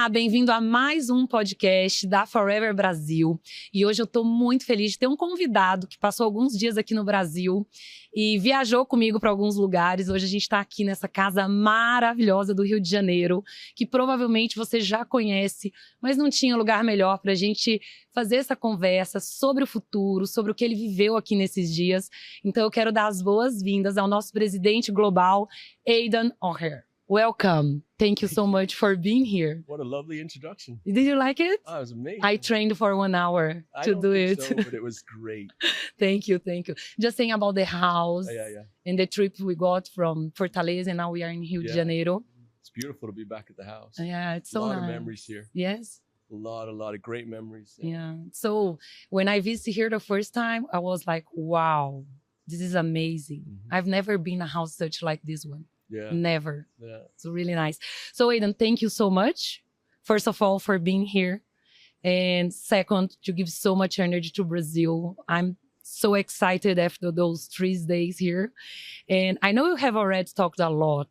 Olá, bem-vindo a mais um podcast da Forever Brasil. E hoje eu estou muito feliz de ter um convidado que passou alguns dias aqui no Brasil e viajou comigo para alguns lugares. Hoje a gente está aqui nessa casa maravilhosa do Rio de Janeiro, que provavelmente você já conhece, mas não tinha lugar melhor para a gente fazer essa conversa sobre o futuro, sobre o que ele viveu aqui nesses dias. Então eu quero dar as boas-vindas ao nosso presidente global, Aidan O'Hare. Welcome. Thank you so much for being here. What a lovely introduction. Did you like it? Oh, it was amazing. I trained for 1 hour to do it. So, but it was great. Thank you, thank you. Just saying about the house and the trip we got from Fortaleza, and now we are in Rio de Janeiro. It's beautiful to be back at the house. Yeah, it's so nice. A lot nice. of memories here. Yes. A lot of great memories. Yeah. So when I visited here the first time, I was like, wow, this is amazing. I've never been a house such like this one. Yeah. Never. Yeah. It's really nice. So Aidan, thank you so much. First of all, for being here. And second, to give so much energy to Brazil. I'm so excited after those 3 days here. And I know you have already talked a lot.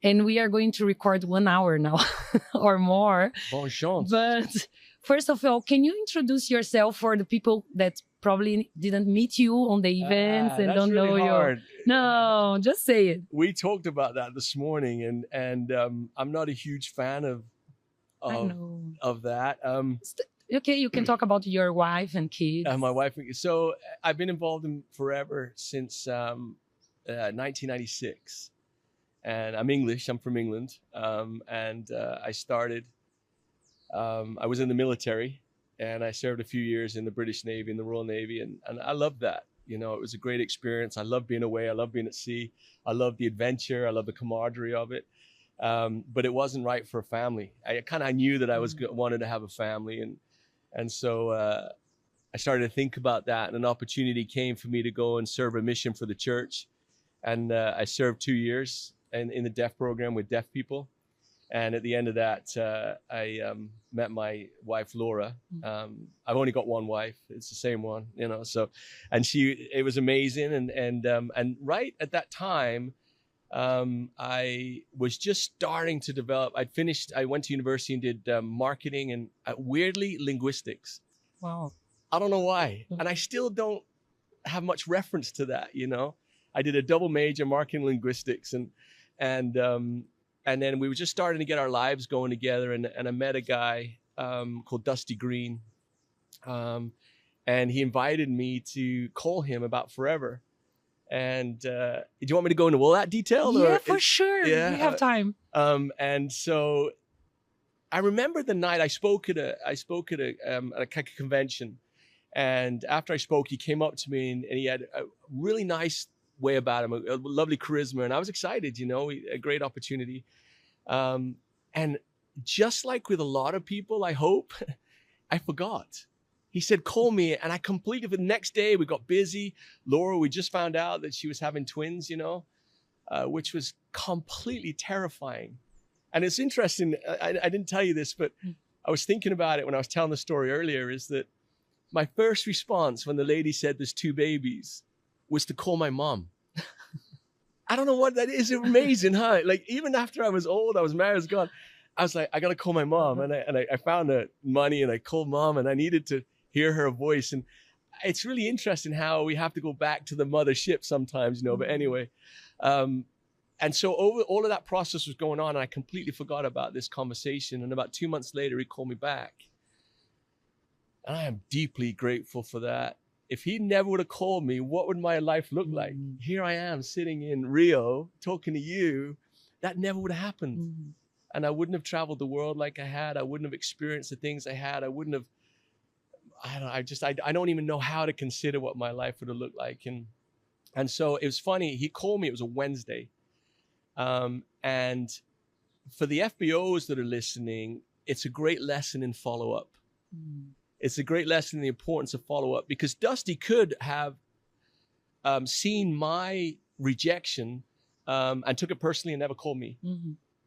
And we are going to record 1 hour now or more. Bon chance. But first of all, can you introduce yourself for the people that probably didn't meet you on the events and don't know hard. you? No, just say it. We talked about that this morning, and I'm not a huge fan of that. Okay, you can talk about your wife and kids. My wife. So I've been involved in Forever since 1996, and I'm English. I'm from England, and I started. I was in the military, and I served a few years in the British Navy, in the Royal Navy, and I loved that. You know, it was a great experience. I love being away. I love being at sea. I love the adventure. I love the camaraderie of it. But it wasn't right for a family. I knew that I wanted to have a family, and so I started to think about that. And an opportunity came for me to go and serve a mission for the church, and I served 2 years in the deaf program with deaf people. And at the end of that, I met my wife, Laura. I've only got one wife. It's the same one, you know. So, and it was amazing. And right at that time, I was just starting to develop. I went to university and did marketing and weirdly linguistics. Wow. I don't know why. And I still don't have much reference to that, you know. I did a double major, marketing linguistics, and then we were just starting to get our lives going together. And I met a guy called Dusty Green. And he invited me to call him about Forever. And do you want me to go into all that detail? Yeah, for sure. Yeah, we have time. And so I remember the night I spoke at a convention. And after I spoke, he came up to me and he had a really nice way about him, a lovely charisma, and I was excited, you know, a great opportunity. And just like with a lot of people, I hope, I forgot. He said, call me, and I completely, the next day we got busy. Laura, we just found out that she was having twins, you know, which was completely terrifying. And it's interesting, I didn't tell you this, but I was thinking about it when I was telling the story earlier, is that my first response when the lady said there's 2 babies was to call my mom. I don't know what that is. It's amazing, huh? Like, even after I was old, I was married, I was gone. I was like, I got to call my mom. And I found the money and I called mom and I needed to hear her voice. And it's really interesting how we have to go back to the mothership sometimes, you know, but anyway. And so all of that process was going on and I completely forgot about this conversation. And about 2 months later, he called me back. And I am deeply grateful for that. If he never would have called me, what would my life look like? Here I am sitting in Rio talking to you. That never would have happened. And I wouldn't have traveled the world like I had. I wouldn't have experienced the things I had. I wouldn't have, I don't even know how to consider what my life would have looked like. And so it was funny. He called me, it was a Wednesday. And for the FBOs that are listening, it's a great lesson in follow-up. It's a great lesson in the importance of follow-up, because Dusty could have seen my rejection and took it personally and never called me.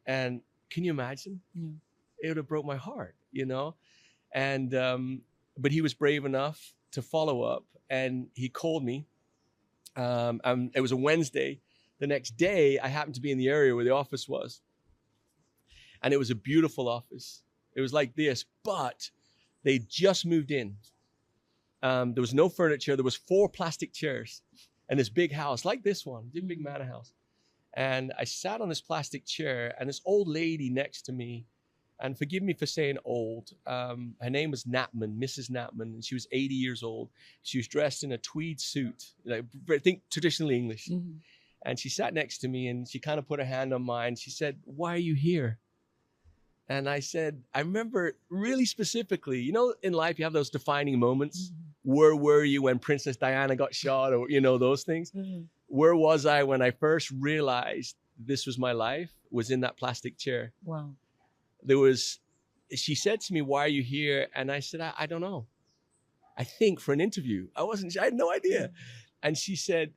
And can you imagine? Yeah. It would have broke my heart, you know? And but he was brave enough to follow up, and he called me. It was a Wednesday. The next day, I happened to be in the area where the office was. And it was a beautiful office. It was like this, but they just moved in. There was no furniture. There was 4 plastic chairs and this big house like this one, big manor house. And I sat on this plastic chair and this old lady next to me, and forgive me for saying old, her name was Knapman, Mrs. Knapman, and she was 80 years old. She was dressed in a tweed suit, like, I think traditionally English. Mm-hmm. And she sat next to me and she kind of put her hand on mine. She said, "Why are you here?" And I said, I remember really specifically, you know, in life you have those defining moments. Mm-hmm. Where were you when Princess Diana got shot, or, you know, those things? Mm-hmm. Where was I when I first realized this was my life? Was in that plastic chair. Wow. She said to me, "Why are you here?" And I said, I don't know. I think for an interview. I had no idea. And she said,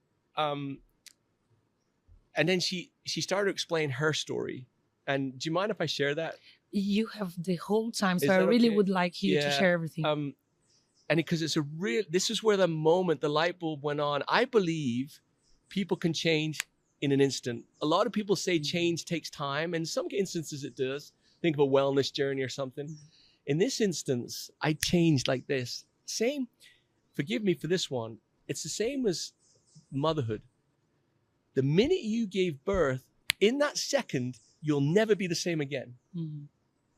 and then she started to explain her story. And do you mind if I share that? You have the whole time, so I really would like you to share everything. And because this is where the light bulb went on. I believe people can change in an instant. A lot of people say change takes time. And in some instances it does. Think of a wellness journey or something. In this instance, I changed like this. Same, forgive me for this one. It's the same as motherhood. The minute you gave birth, in that second, you'll never be the same again. Mm-hmm.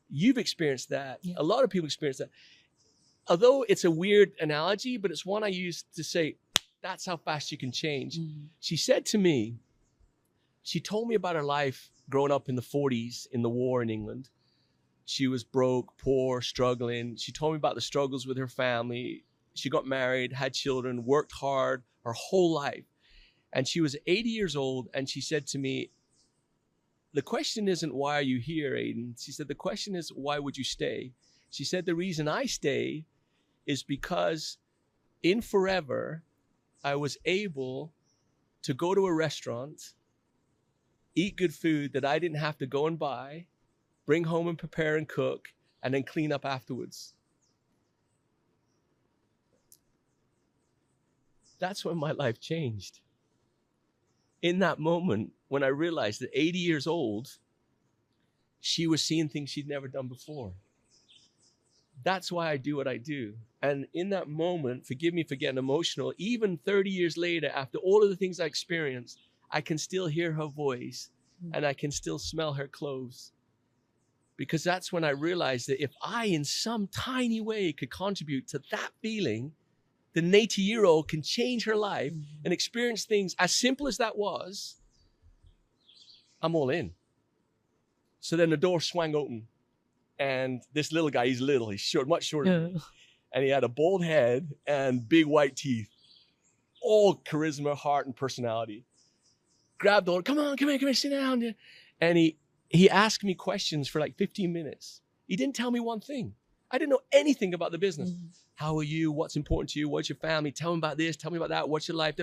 You've experienced that. Yeah. A lot of people experience that. Although it's a weird analogy, but it's one I use to say, that's how fast you can change. Mm-hmm. She said to me, she told me about her life growing up in the 40s in the war in England. She was broke, poor, struggling. She told me about the struggles with her family. She got married, had children, worked hard her whole life. And she was 80 years old. And she said to me, the question isn't, why are you here, Aiden? She said, the question is, why would you stay? She said, the reason I stay is because in forever, I was able to go to a restaurant, eat good food that I didn't have to go and buy, bring home and prepare and cook, and then clean up afterwards. That's when my life changed. In that moment, when I realized that 80 years old, she was seeing things she'd never done before. That's why I do what I do. And in that moment, forgive me for getting emotional, even 30 years later, after all of the things I experienced, I can still hear her voice and I can still smell her clothes. Because that's when I realized that if I, in some tiny way, could contribute to that feeling, the 80-year-old can change her life and experience things as simple as that was, I'm all in. So then the door swung open. And this little guy, he's little, he's short, much shorter than me. And he had a bald head and big white teeth. All charisma, heart, and personality. Grabbed on, come on, sit down. And he asked me questions for like 15 minutes. He didn't tell me one thing. I didn't know anything about the business. How are you? What's important to you? What's your family? Tell me about this. Tell me about that. What's your life?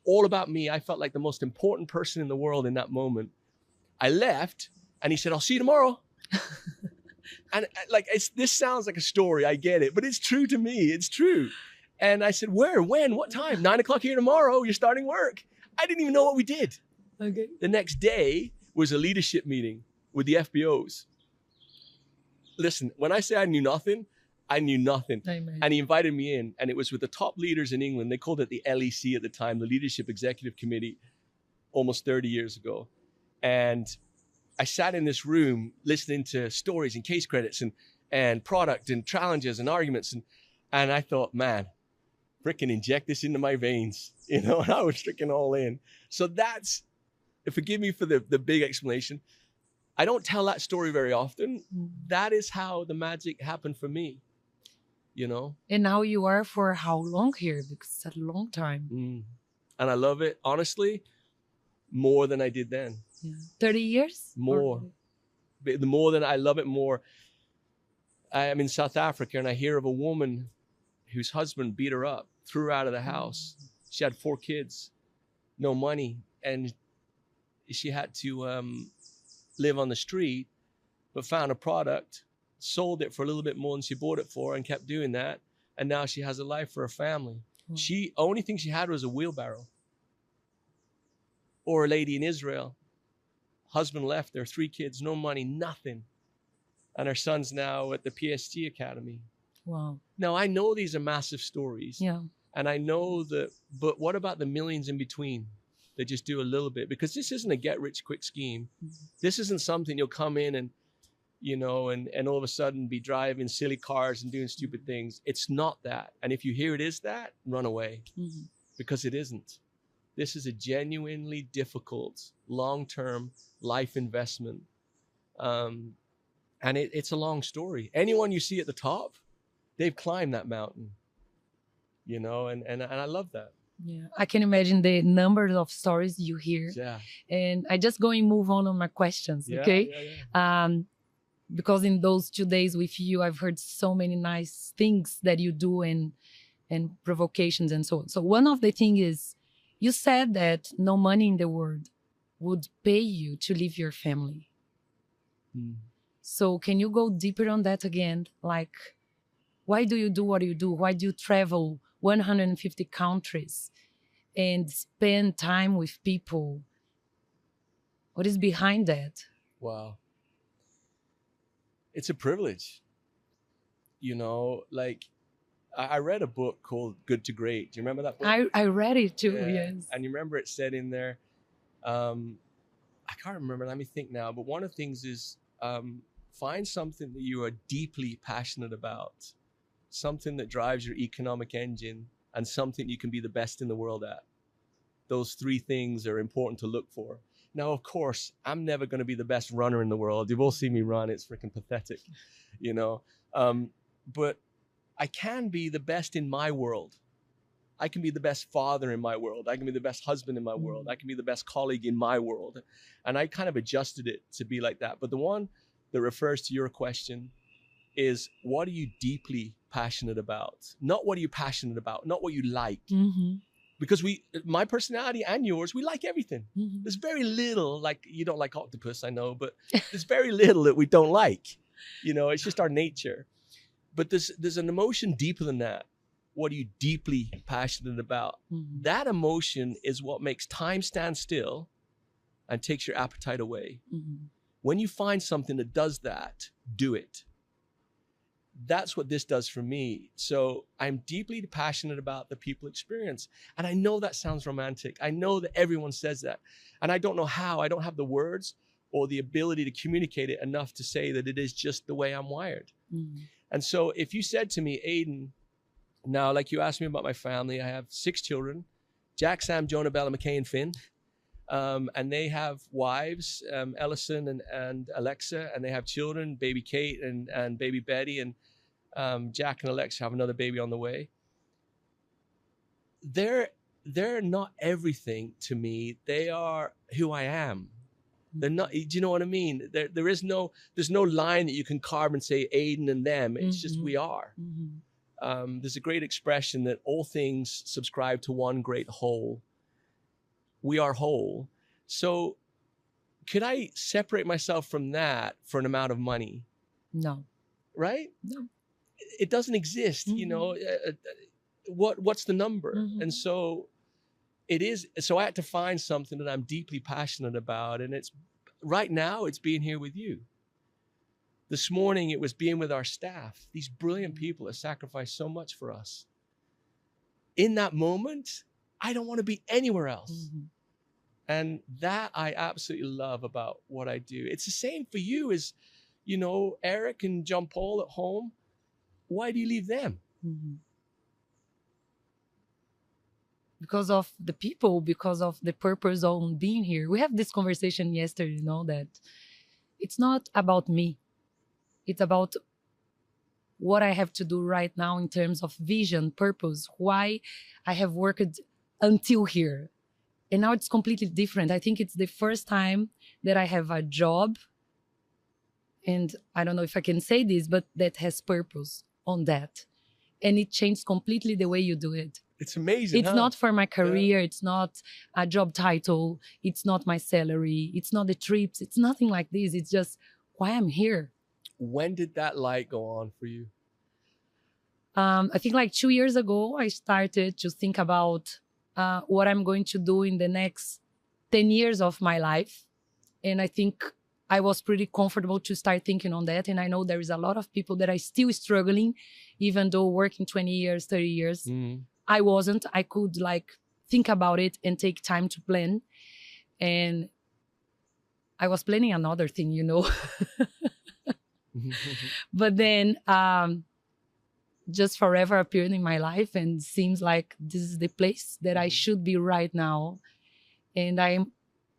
All about me. I felt like the most important person in the world in that moment. I left and he said, I'll see you tomorrow. And like, this sounds like a story. I get it, but it's true to me. It's true. And I said, where, when, what time? 9 o'clock here tomorrow. You're starting work. I didn't even know what we did. Okay. The next day was a leadership meeting with the FBOs. Listen, when I say I knew nothing, I knew nothing. Amen. And he invited me in, and it was with the top leaders in England. They called it the LEC at the time, the Leadership Executive Committee, almost 30 years ago. And I sat in this room listening to stories and case credits and product and challenges and arguments. And I thought, man, freaking inject this into my veins, you know, and I was freaking all in. So that's, forgive me for the big explanation. I don't tell that story very often. That is how the magic happened for me, you know. And now you are for how long here? Because it's a long time. And I love it, honestly, more than I did then. Yeah. 30 years? More. The more than I love it more. I am in South Africa and I hear of a woman whose husband beat her up, threw her out of the house. She had 4 kids, no money. And she had to live on the street, but found a product, sold it for a little bit more than she bought it for and kept doing that. And now she has a life for her family. Only thing she had was a wheelbarrow. Or a lady in Israel. Husband left there, 3 kids, no money, nothing. and our son's now at the PSG Academy. Wow. Now, I know these are massive stories. Yeah. And I know that, but what about the millions in between that just do a little bit? Because this isn't a get-rich-quick scheme. This isn't something you'll come in and, you know, and all of a sudden be driving silly cars and doing stupid things. It's not that. And if you hear it is that, run away. Because it isn't. This is a genuinely difficult, long-term life investment. And it's a long story. Anyone you see at the top, they've climbed that mountain. You know, and I love that. Yeah, I can imagine the numbers of stories you hear. Yeah. And I just going to move on my questions, Yeah, okay? yeah. Because in those 2 days with you, I've heard so many nice things that you do and provocations and so on. So one of the things is, you said that no money in the world would pay you to leave your family. So can you go deeper on that again? Like, why do you do what you do? Why do you travel 150 countries and spend time with people? What is behind that? Wow. It's a privilege. You know, like I read a book called Good to Great. Do you remember that book? I read it too, Yeah. yes. And you remember it said in there, I can't remember, let me think now, but one of the things is find something that you are deeply passionate about, something that drives your economic engine, and something you can be the best in the world at. Those 3 things are important to look for. Now, of course, I'm never going to be the best runner in the world. You've all seen me run. It's freaking pathetic, you know. But I can be the best in my world. I can be the best father in my world. I can be the best husband in my world. I can be the best colleague in my world. And I kind of adjusted it to be like that. But the one that refers to your question is, what are you deeply passionate about? Not what are you passionate about, not what you like. Because my personality and yours, we like everything. There's very little, like, you don't like octopus, I know, but there's very little that we don't like. You know, it's just our nature. But there's an emotion deeper than that. What are you deeply passionate about? That emotion is what makes time stand still and takes your appetite away. When you find something that does that, do it. That's what this does for me. So I'm deeply passionate about the people experience. And I know that sounds romantic. I know that everyone says that. And I don't know how. I don't have the words or the ability to communicate it enough to say that it is just the way I'm wired. And so if you said to me, Aiden, now, like you asked me about my family, I have 6 children, Jack, Sam, Jonah, Bella, McKay, and Finn. And they have wives, Ellison and Alexa, and they have children, baby Kate and baby Betty, and Jack and Alexa have another baby on the way. They're not everything to me. They are who I am. They're not. Do you know what I mean? There's no line that you can carve and say Aiden and them. It's just we are. There's a great expression that all things subscribe to one great whole. We are whole. So could I separate myself from that for an amount of money? No. Right? No. It doesn't exist, you know. What's the number? And so it is. So I had to find something that I'm deeply passionate about. And it's right now, it's being here with you. This morning, it was being with our staff. These brilliant people that sacrificed so much for us. In that moment, I don't want to be anywhere else. And that I absolutely love about what I do. It's the same for you as, you know, Eric and John Paul at home. Why do you leave them? Because of the people, because of the purpose on being here. We have this conversation yesterday, you know, that it's not about me. It's about what I have to do right now in terms of vision, purpose, why I have worked until here. And now it's completely different. I think it's the first time that I have a job, and I don't know if I can say this, but that has purpose on that. And it changed completely the way you do it. It's amazing. It's not for my career. It's not a job title. It's not my salary. It's not the trips. It's nothing like this. It's just why I'm here. When did that light go on for you? I think like 2 years ago, I started to think about what I'm going to do in the next 10 years of my life. And I think I was pretty comfortable to start thinking on that. And I know there is a lot of people that are still struggling, even though working 20 years, 30 years. I wasn't. I could like think about it and take time to plan. And I was planning another thing, you know. But then just Forever appeared in my life and seems like this is the place that I should be right now. And I'm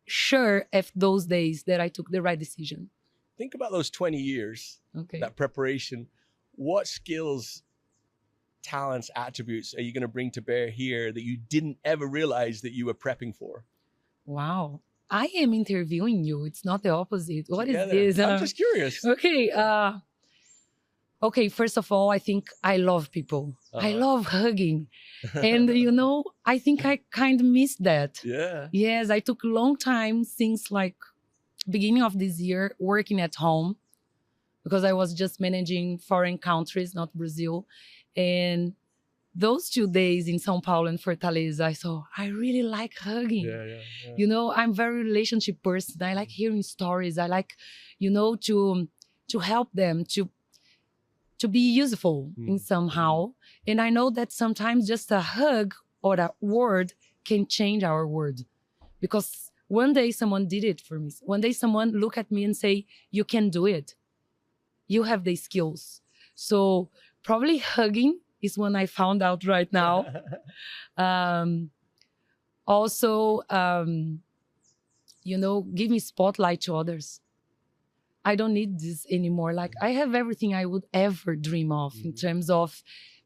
sure of those days that I took the right decision. Think about those 20 years, that preparation. What skills, talents, attributes are you going to bring to bear here that you didn't ever realize that you were prepping for? Wow. I am interviewing you. It's not the opposite. What Together. is this? I'm just curious. Okay, first of all, I think I love people. I love hugging. And, you know, I think I kind of missed that. Yeah. Yes, I took a long time since like beginning of this year working at home because I was just managing foreign countries, not Brazil. And those 2 days in São Paulo and Fortaleza, I thought, I really like hugging. Yeah. You know, I'm a very relationship person. I like hearing stories. I like, you know, to help them, to be useful in somehow. And I know that sometimes just a hug or a word can change our world. Because one day someone did it for me. One day someone looked at me and say, you can do it. You have the skills. So probably hugging is one I found out right now. Also, you know, give me spotlight to others. I don't need this anymore. Like I have everything I would ever dream of in terms of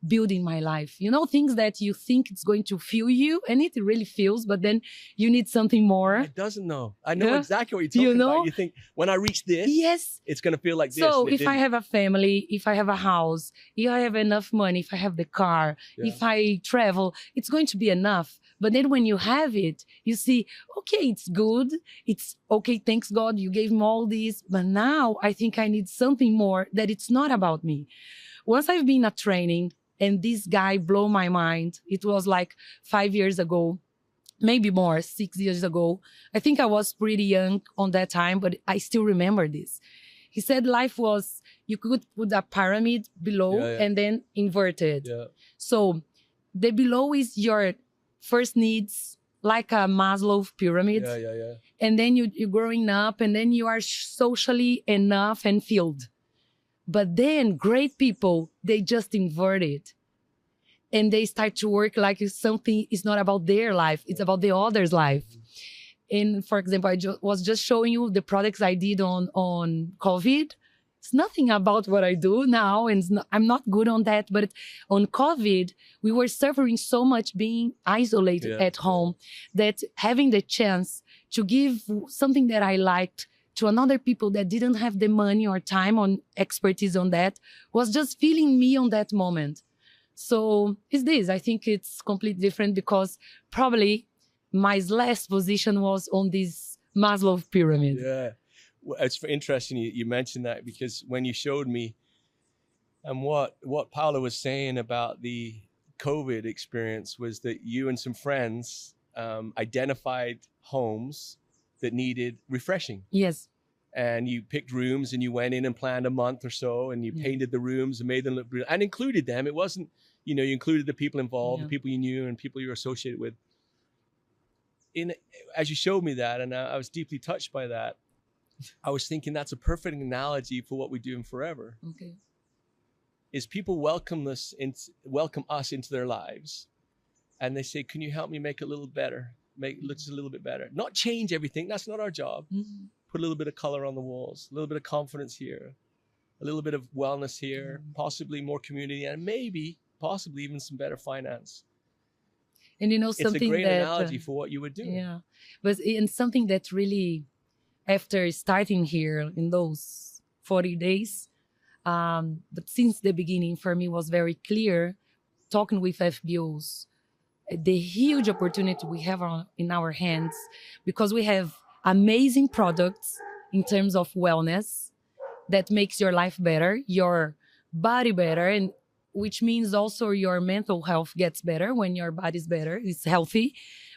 building my life. You know, things that you think it's going to fill you and it really fills, but then you need something more. It doesn't know. I know exactly what you're talking about. You think when I reach this, it's going to feel like this. So if I have a family, if I have a house, if I have enough money, if I have the car, if I travel, it's going to be enough. But then when you have it, you see, okay, it's good. It's okay. Thanks God you gave me all this. But now I think I need something more that it's not about me. Once I've been at training and this guy blew my mind, it was like 5 years ago, maybe more, 6 years ago. I think I was pretty young on that time, but I still remember this. He said life was, you could put a pyramid below and then inverted. So the below is your first needs, like a Maslow pyramid. And then you're growing up and then you are socially enough and filled. But then great people, they just invert it. And they start to work like if something is not about their life, it's about the other's life. And for example, I was just showing you the products I did on COVID. It's nothing about what I do now, and I'm not good on that. But on COVID, we were suffering so much being isolated at home that having the chance to give something that I liked to another people that didn't have the money or time or expertise on that was just feeling me on that moment. So it's this. I think it's completely different because probably my last position was on this Maslow pyramid. Yeah. Well, it's interesting you mentioned that because when you showed me what Paula was saying about the COVID experience was that you and some friends identified homes that needed refreshing. Yes. And you picked rooms and you went in and planned a month or so and you painted the rooms and made them look brilliant and included them. It wasn't, you know, you included the people involved, the people you knew and people you were associated with. As you showed me that, and I was deeply touched by that, I was thinking that's a perfect analogy for what we do in Forever. Okay. Is people welcome us into their lives and they say, can you help me make it a little better? Make it look just a little bit better. Not change everything. That's not our job. Put a little bit of color on the walls, a little bit of confidence here, a little bit of wellness here, possibly more community, and maybe, possibly even some better finance. And you know, something it's a great that, analogy for what you were doing. Yeah. But in something that really, after starting here in those 40 days, but since the beginning for me was very clear, talking with FBOs, the huge opportunity we have in our hands because we have amazing products in terms of wellness that makes your life better, your body better, and which means also your mental health gets better when your body's better, it's healthy,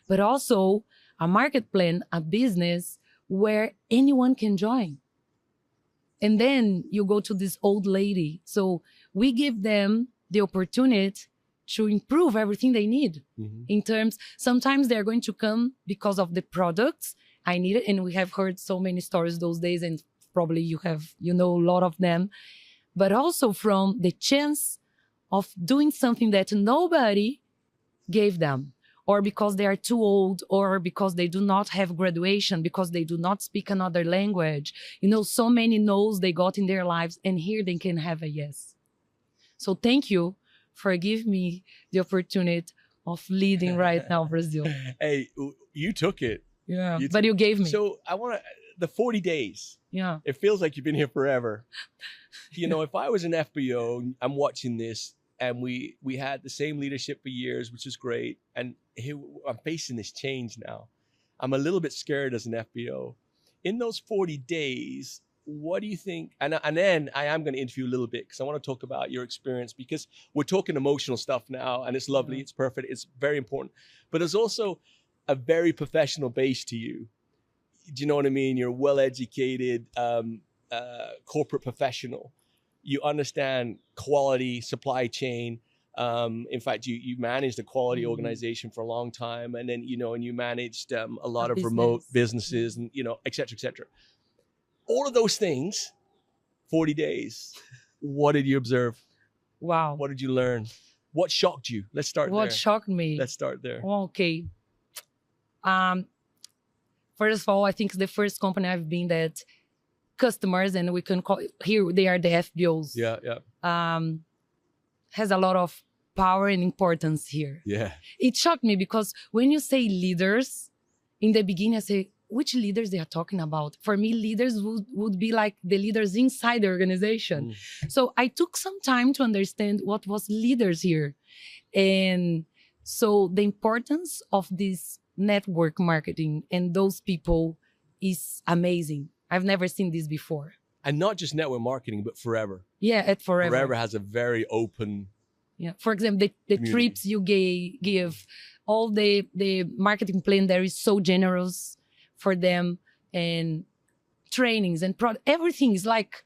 but also a market plan, a business where anyone can join. And then you go to this old lady. So we give them the opportunity to improve everything they need. In terms, sometimes they're going to come because of the products I need it. And we have heard so many stories those days, and probably you know a lot of them, but also from the chance of doing something that nobody gave them, or because they are too old, or because they do not have graduation, because they do not speak another language. You know, so many no's they got in their lives, and here they can have a yes. So thank you for giving me the opportunity of leading right now, Brazil. Hey, you took it. Yeah, but you gave me. So I want to, the 40 days. Yeah. It feels like you've been here forever. You know, if I was an FBO, I'm watching this, and we had the same leadership for years, which is great. And here I'm facing this change now. I'm a little bit scared as an FBO. In those 40 days, what do you think? And then I am going to interview a little bit, because I want to talk about your experience, because we're talking emotional stuff now, and it's lovely. It's perfect. It's very important. But there's also a very professional base to you. Do you know what I mean? You're a well-educated corporate professional. You understand quality, supply chain. In fact, you managed a quality organization for a long time, and then, you know, and you managed a lot of remote businesses, and, you know, et cetera, et cetera. All of those things, 40 days. What did you observe? Wow. What did you learn? What shocked you? Let's start there. What shocked me? Let's start there. Okay. First of all, I think it's the first company I've been that customers, and we can call here, they are the FBOs. Yeah. Has a lot of power and importance here. Yeah. It shocked me, because when you say leaders, in the beginning I say, which leaders they are talking about? For me, leaders would be like the leaders inside the organization. So I took some time to understand what was leaders here. And so the importance of this network marketing and those people is amazing. I've never seen this before. And not just network marketing, but Forever. Yeah, at Forever. Forever has a very open. Yeah. For example, the trips you give, all the marketing plan there is so generous for them, and trainings and everything is like,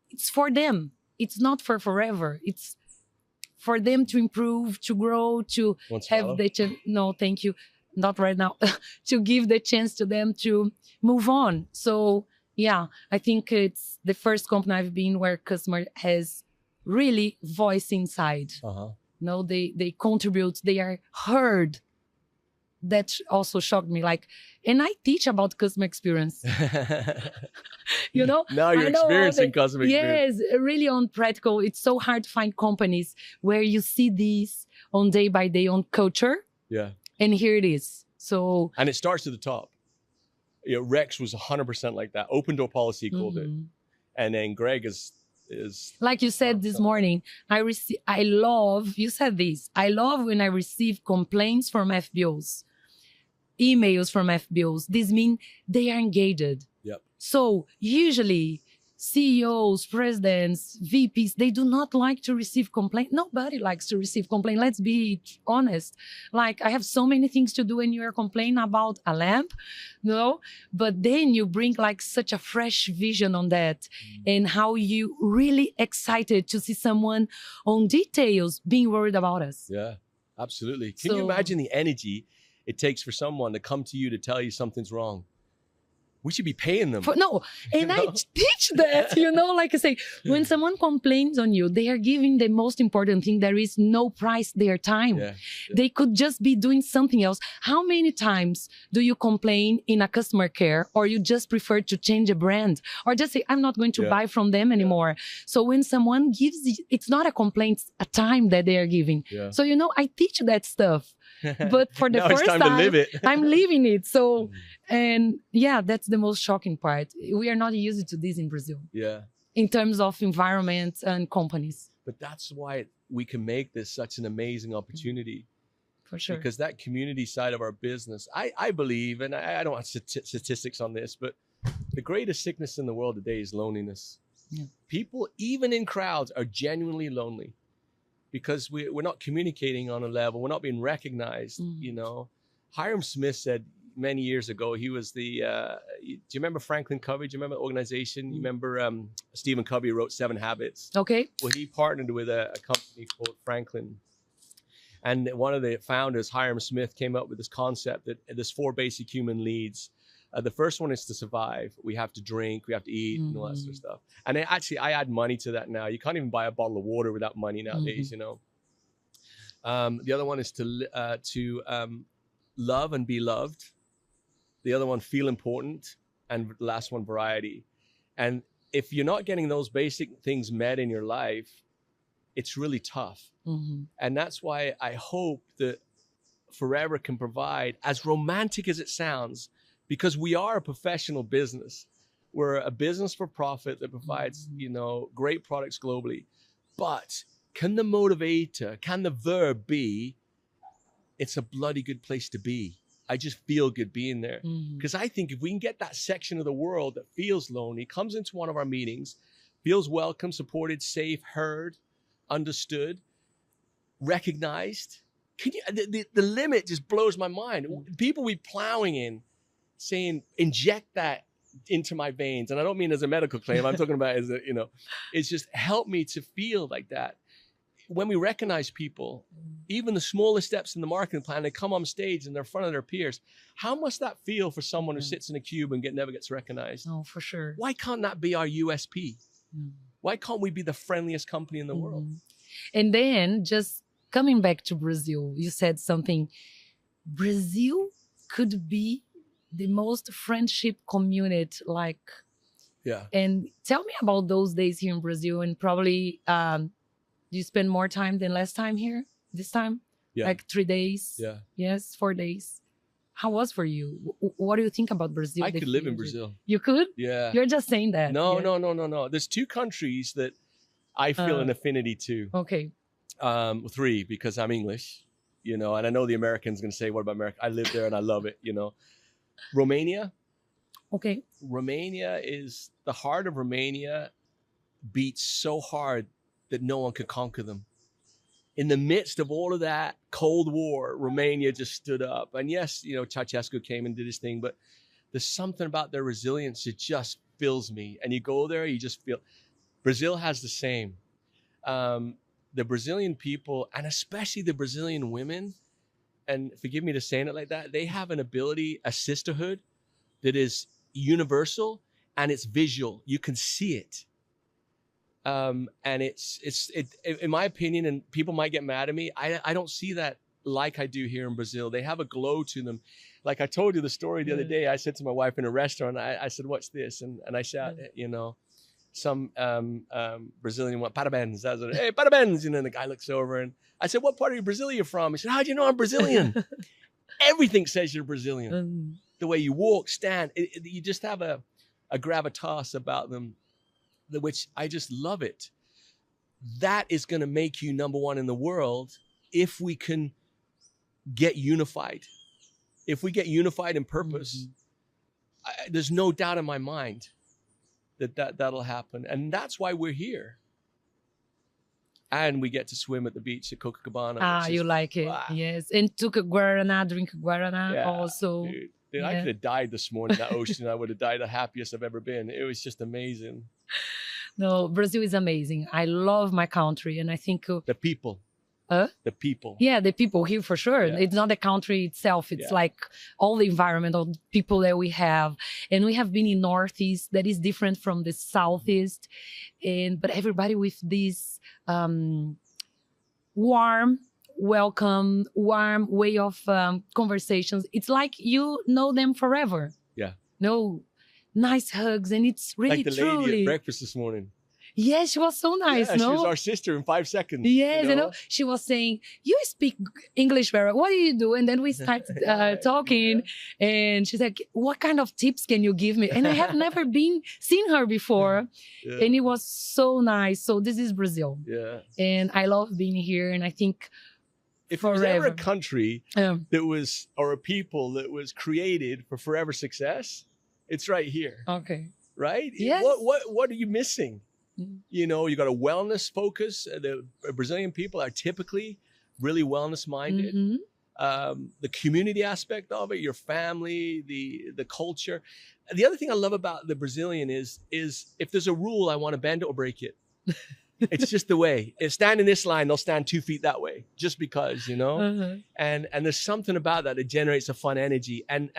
it's for them. It's not for Forever. It's for them to improve, to grow, to have the chance. No, thank you. Not right now. To give the chance to them to move on. So yeah, I think it's the first company I've been where customer has really voice inside. No, they contribute, they are heard. That also shocked me. Like, and I teach about customer experience. You know? Now you're experiencing customer experience. Yes, really on practical. It's so hard to find companies where you see this on day by day on culture. Yeah. And here it is. So. And it starts at the top. You know, Rex was 100% like that. Open door policy, called it. And then Greg is like you said this morning, I love, you said this, I love when I receive complaints from FBOs, emails from FBOs. This means they are engaged. Yep. So usually CEOs, presidents, VPs, they do not like to receive complaint. Nobody likes to receive complaint. Let's be honest. Like, I have so many things to do and you are complaining about a lamp, no? But then you bring like such a fresh vision on that, and how you really excited to see someone on details being worried about us. Yeah, absolutely. Can you imagine the energy it takes for someone to come to you to tell you something's wrong? We should be paying them. And I teach that, you know, like I say, when someone complains on you, they are giving the most important thing. There is no price, their time. Yeah. They could just be doing something else. How many times do you complain in a customer care, or you just prefer to change a brand, or just say, I'm not going to buy from them anymore. So when someone gives, it's not a complaint, it's a time that they are giving. Yeah. So, you know, I teach that stuff. But for the first time, to live it. I'm living it. So, and yeah, that's the most shocking part. We are not used to this in Brazil. Yeah. In terms of environment and companies. But that's why we can make this such an amazing opportunity. For sure. Because that community side of our business, I believe, and I don't have statistics on this, but the greatest sickness in the world today is loneliness. Yeah. People, even in crowds, are genuinely lonely. Because we're not communicating on a level, we're not being recognized, you know. Hiram Smith said, many years ago. He was the, do you remember Franklin Covey? Do you remember the organization? You remember Stephen Covey wrote 7 Habits? Okay. Well, he partnered with a company called Franklin. And one of the founders, Hiram Smith, came up with this concept that there's 4 basic human needs. The first one is to survive. We have to drink, we have to eat, and all that sort of stuff. And I add money to that now. You can't even buy a bottle of water without money nowadays, you know. The other one is to love and be loved. The other one, feel important. And the last one, variety. And if you're not getting those basic things met in your life, it's really tough. And that's why I hope that Forever can provide, as romantic as it sounds, because we are a professional business. We're a business for profit that provides, you know, great products globally. But can the motivator, can the verb be, it's a bloody good place to be. I just feel good being there. Because I think if we can get that section of the world that feels lonely, comes into one of our meetings, feels welcome, supported, safe, heard, understood, recognized. Can you, the limit just blows my mind. People we plowing in, saying, inject that into my veins. And I don't mean as a medical claim. I'm talking about as a, you know, it's just help me to feel like that. When we recognize people, even the smallest steps in the marketing plan, they come on stage and they're in front of their peers. How must that feel for someone who sits in a cube and never gets recognized? Oh, for sure. Why can't that be our USP? Why can't we be the friendliest company in the world? And then just coming back to Brazil, you said something. Brazil could be the most friendship community, like. Yeah. And tell me about those days here in Brazil, and probably you spend more time than last time here this time? Yeah. Like 3 days? Yeah. Yes, 4 days. How was for you? What do you think about Brazil? I could live in Brazil. You could? Yeah. You're just saying that. No, yeah. no. There's 2 countries that I feel an affinity to. Okay. 3, because I'm English, you know, and I know the Americans going to say, what about America? I live there and I love it, you know. Romania. Okay. Romania is, the heart of Romania beats so hard that no one could conquer them. In the midst of all of that Cold War, Romania just stood up. And yes, you know, Ceausescu came and did his thing, but there's something about their resilience that just fills me. And you go there, you just feel, Brazil has the same. The Brazilian people, and especially the Brazilian women, and forgive me to saying it like that, they have an ability, a sisterhood that is universal and it's visual. You can see it. And it's in my opinion, and people might get mad at me, I don't see that like I do here in Brazil. They have a glow to them. Like I told you the story the other day, I said to my wife in a restaurant, I said, what's this? And I said, you know, some Brazilian one, parabéns. I was like, hey, parabéns. And then the guy looks over and I said, what part of Brazil are you from? He said, how do you know I'm Brazilian? Everything says you're Brazilian. The way you walk, stand, you just have a gravitas about them, which I just love it. That is going to make you number 1 in the world if we can get unified. If we get unified in purpose, there's no doubt in my mind that'll happen. And that's why we're here. And we get to swim at the beach at Copacabana. You like it. Wow. Yes. And took a guarana, drink guarana also. Dude, I could have died this morning in that ocean. I would have died the happiest I've ever been. It was just amazing. No, Brazil is amazing. I love my country. And I think... the people. The people. Yeah, the people here for sure. Yeah. It's not the country itself. It's like all the environment, all the people that we have. And we have been in Northeast that is different from the Southeast. But everybody with this warm, welcome, warm way of conversations. It's like you know them forever. Yeah. No, nice hugs. And it's really, like the lady at breakfast this morning. Yes, she was so nice, She was our sister in 5 seconds. Yes, you know? She was saying, you speak English very well. What do you do? And then we start talking. And she's like, what kind of tips can you give me? And I have never seen her before. And it was so nice. So this is Brazil. Yeah. And I love being here. And I think if there was ever a country that was, or a people that was created for forever success, it's right here. Okay. Right? Yes. What are you missing? You know, you got a wellness focus. The Brazilian people are typically really wellness minded. the community aspect of it, your family, the culture. The other thing I love about the Brazilian is if there's a rule, I want to bend it or break it. It's just the way. If stand in this line, they'll stand 2 feet that way, just because, you know. And there's something about that generates a fun energy, and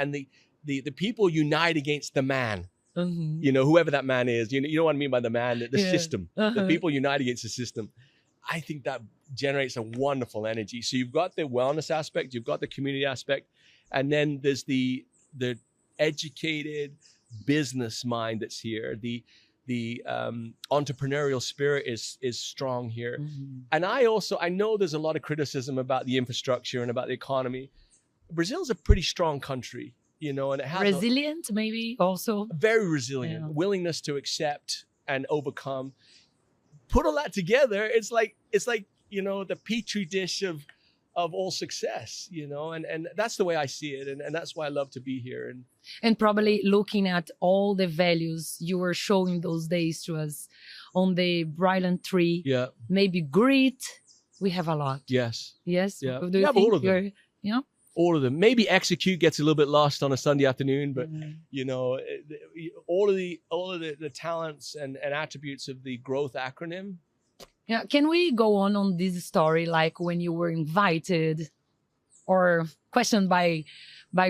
the people unite against the man. You know, whoever that man is. You know what I mean by the man, the system. The people unite against the system. I think that generates a wonderful energy. So you've got the wellness aspect, you've got the community aspect, and then there's the educated business mind that's here. The entrepreneurial spirit is strong here. And I know there's a lot of criticism about the infrastructure and about the economy. Brazil's a pretty strong country, you know, and it has resilient, maybe also very resilient, willingness to accept and overcome. Put all that together, it's like, you know, the petri dish of all success, you know, and that's the way I see it. And that's why I love to be here. And probably looking at all the values you were showing those days to us on the brilliant tree. Yeah. Maybe grit. We have a lot. Yes. Yes. Yeah. Do you think all of them. Yeah. All of them. Maybe execute gets a little bit lost on a Sunday afternoon, but you know, all of the talents and attributes of the growth acronym. Yeah. Can we go on this story, like when you were invited or questioned by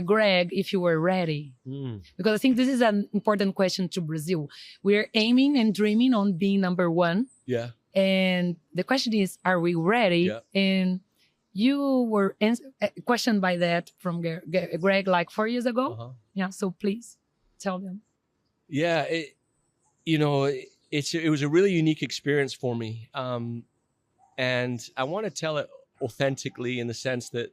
Greg if you were ready? Because I think this is an important question to Brazil. We're aiming and dreaming on being number one. Yeah. And the question is, are we ready? Yeah. And you were questioned by that from Greg like 4 years ago. Yeah. So please tell them. Yeah. It was a really unique experience for me. And I want to tell it authentically in the sense that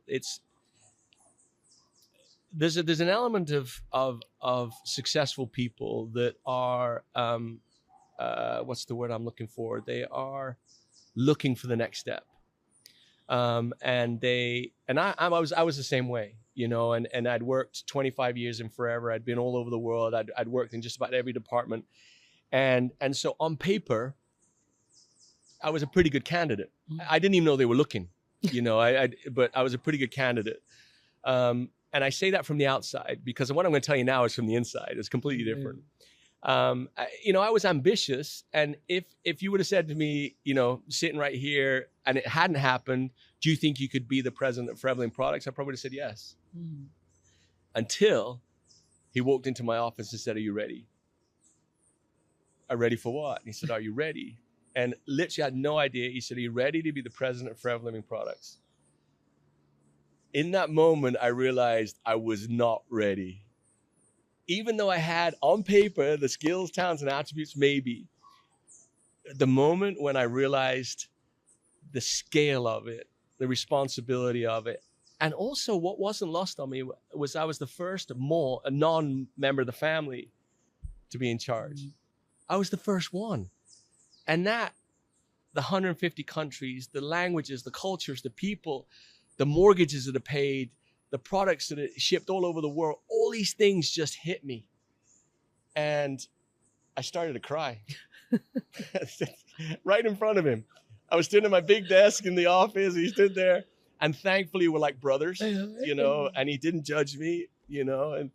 there's an element of successful people that are, what's the word I'm looking for? They are looking for the next step. I was the same way, you know, and I'd worked 25 years in forever. I'd been all over the world. I'd worked in just about every department. And so on paper, I was a pretty good candidate. I didn't even know they were looking, you know, but I was a pretty good candidate. And I say that from the outside because what I'm going to tell you now is from the inside. It's completely different. I was ambitious. And if you would have said to me, you know, sitting right here and it hadn't happened, do you think you could be the president of Forever Products? I probably would have said yes. Until he walked into my office and said, are you ready? Are ready for what? And he said, are you ready? And literally I had no idea. He said, are you ready to be the president of Forever Living Products? In that moment, I realized I was not ready. Even though I had on paper the skills, talents, and attributes, maybe. The moment when I realized the scale of it, the responsibility of it, and also what wasn't lost on me was I was the first a non-member of the family to be in charge. I was the first one. And that, the 150 countries, the languages, the cultures, the people, the mortgages that are paid, the products that are shipped all over the world, all these things just hit me. And I started to cry. Right in front of him. I was sitting at my big desk in the office. He stood there. And thankfully, we're like brothers, you know, and he didn't judge me, you know. And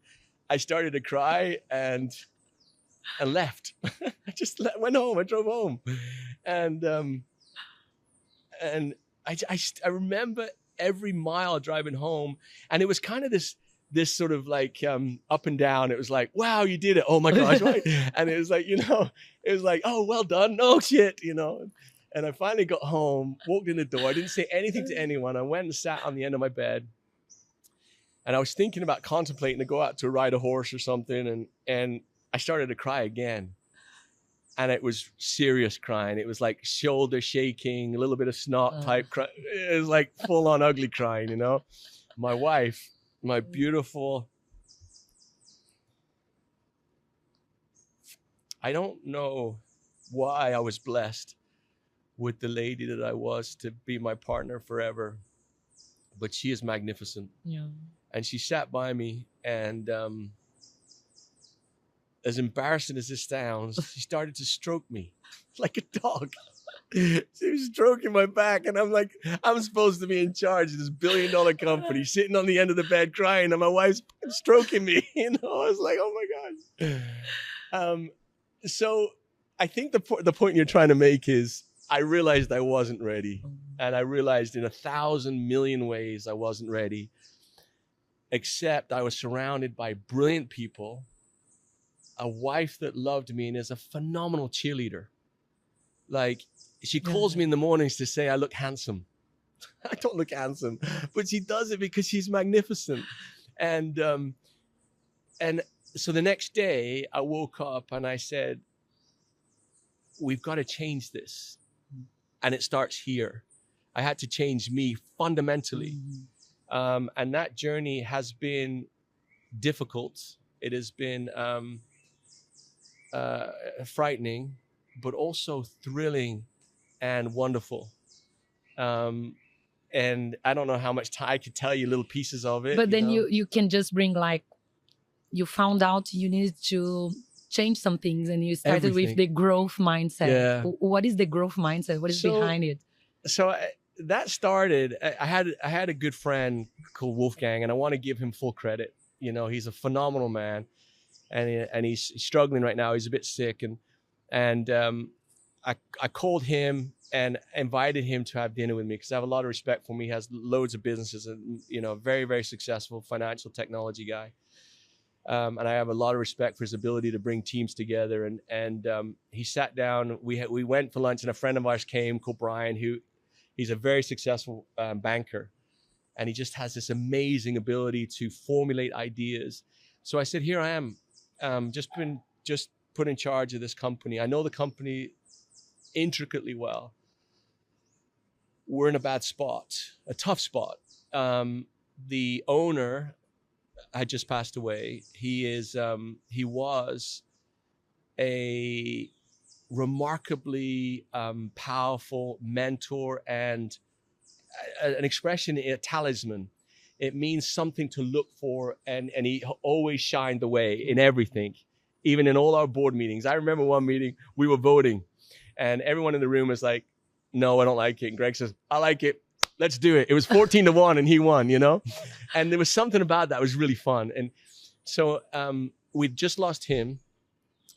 I started to cry and left. I just went home. I drove home. And I remember every mile driving home, and it was kind of this sort of like up and down. It was like, wow, you did it. Oh my gosh. Right? And it was like, you know, it was like, oh, well done. No shit, you know. And I finally got home, walked in the door. I didn't say anything to anyone. I went and sat on the end of my bed, and I was thinking about contemplating to go out to ride a horse or something. And I started to cry again. And it was serious crying. It was like shoulder shaking, a little bit of snot type cry. It was like full on ugly crying, you know. My wife, my beautiful, I don't know why I was blessed with the lady that I was to be my partner forever, but she is magnificent. Yeah. And she sat by me, and as embarrassing as this sounds, she started to stroke me like a dog. She was stroking my back, and I'm like, I'm supposed to be in charge of this billion-dollar company, sitting on the end of the bed crying, and my wife's stroking me. You know, I was like, oh my gosh. So I think the point you're trying to make is I realized I wasn't ready, and I realized in 1,000 million ways I wasn't ready, except I was surrounded by brilliant people, a wife that loved me and is a phenomenal cheerleader. Like, she calls me in the mornings to say I look handsome. I don't look handsome, but she does it because she's magnificent. And so the next day I woke up and I said, we've got to change this. And it starts here. I had to change me fundamentally. And that journey has been difficult. It has been frightening, but also thrilling and wonderful. And I don't know how much time I could tell you little pieces of it. But then you can just bring, like, you found out you needed to change some things, and you started with the growth mindset. Yeah. What is the growth mindset? What is behind it? So that started, I had a good friend called Wolfgang, and I want to give him full credit. You know, he's a phenomenal man, and he's struggling right now. He's a bit sick, and I called him and invited him to have dinner with me because I have a lot of respect for him. He has loads of businesses, and, you know, very, very successful financial technology guy. And I have a lot of respect for his ability to bring teams together. And he sat down. We went for lunch, and a friend of ours came called Brian, he's a very successful banker, and he just has this amazing ability to formulate ideas. So I said, here I am, just put in charge of this company. I know the company intricately well. We're in a bad spot, a tough spot. The owner had just passed away. He was a remarkably powerful mentor and an expression, a talisman. It means something to look for, and he always shined the way in everything, even in all our board meetings. I remember one meeting, we were voting, and everyone in the room was like, no, I don't like it. And Greg says, I like it. Let's do it. It was 14-1 and he won, you know? And there was something about that was really fun. And so we'd just lost him.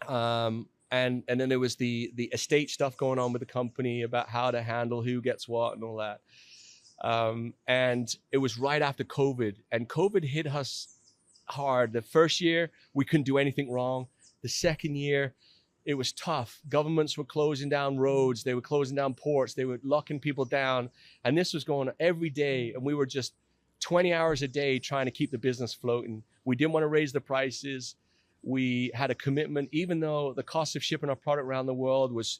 And then there was the estate stuff going on with the company about how to handle who gets what and all that. And it was right after COVID, and COVID hit us hard. The first year, we couldn't do anything wrong. The second year, it was tough. Governments were closing down roads. They were closing down ports. They were locking people down. And this was going on every day. And we were just 20 hours a day trying to keep the business floating. We didn't want to raise the prices. We had a commitment, even though the cost of shipping our product around the world was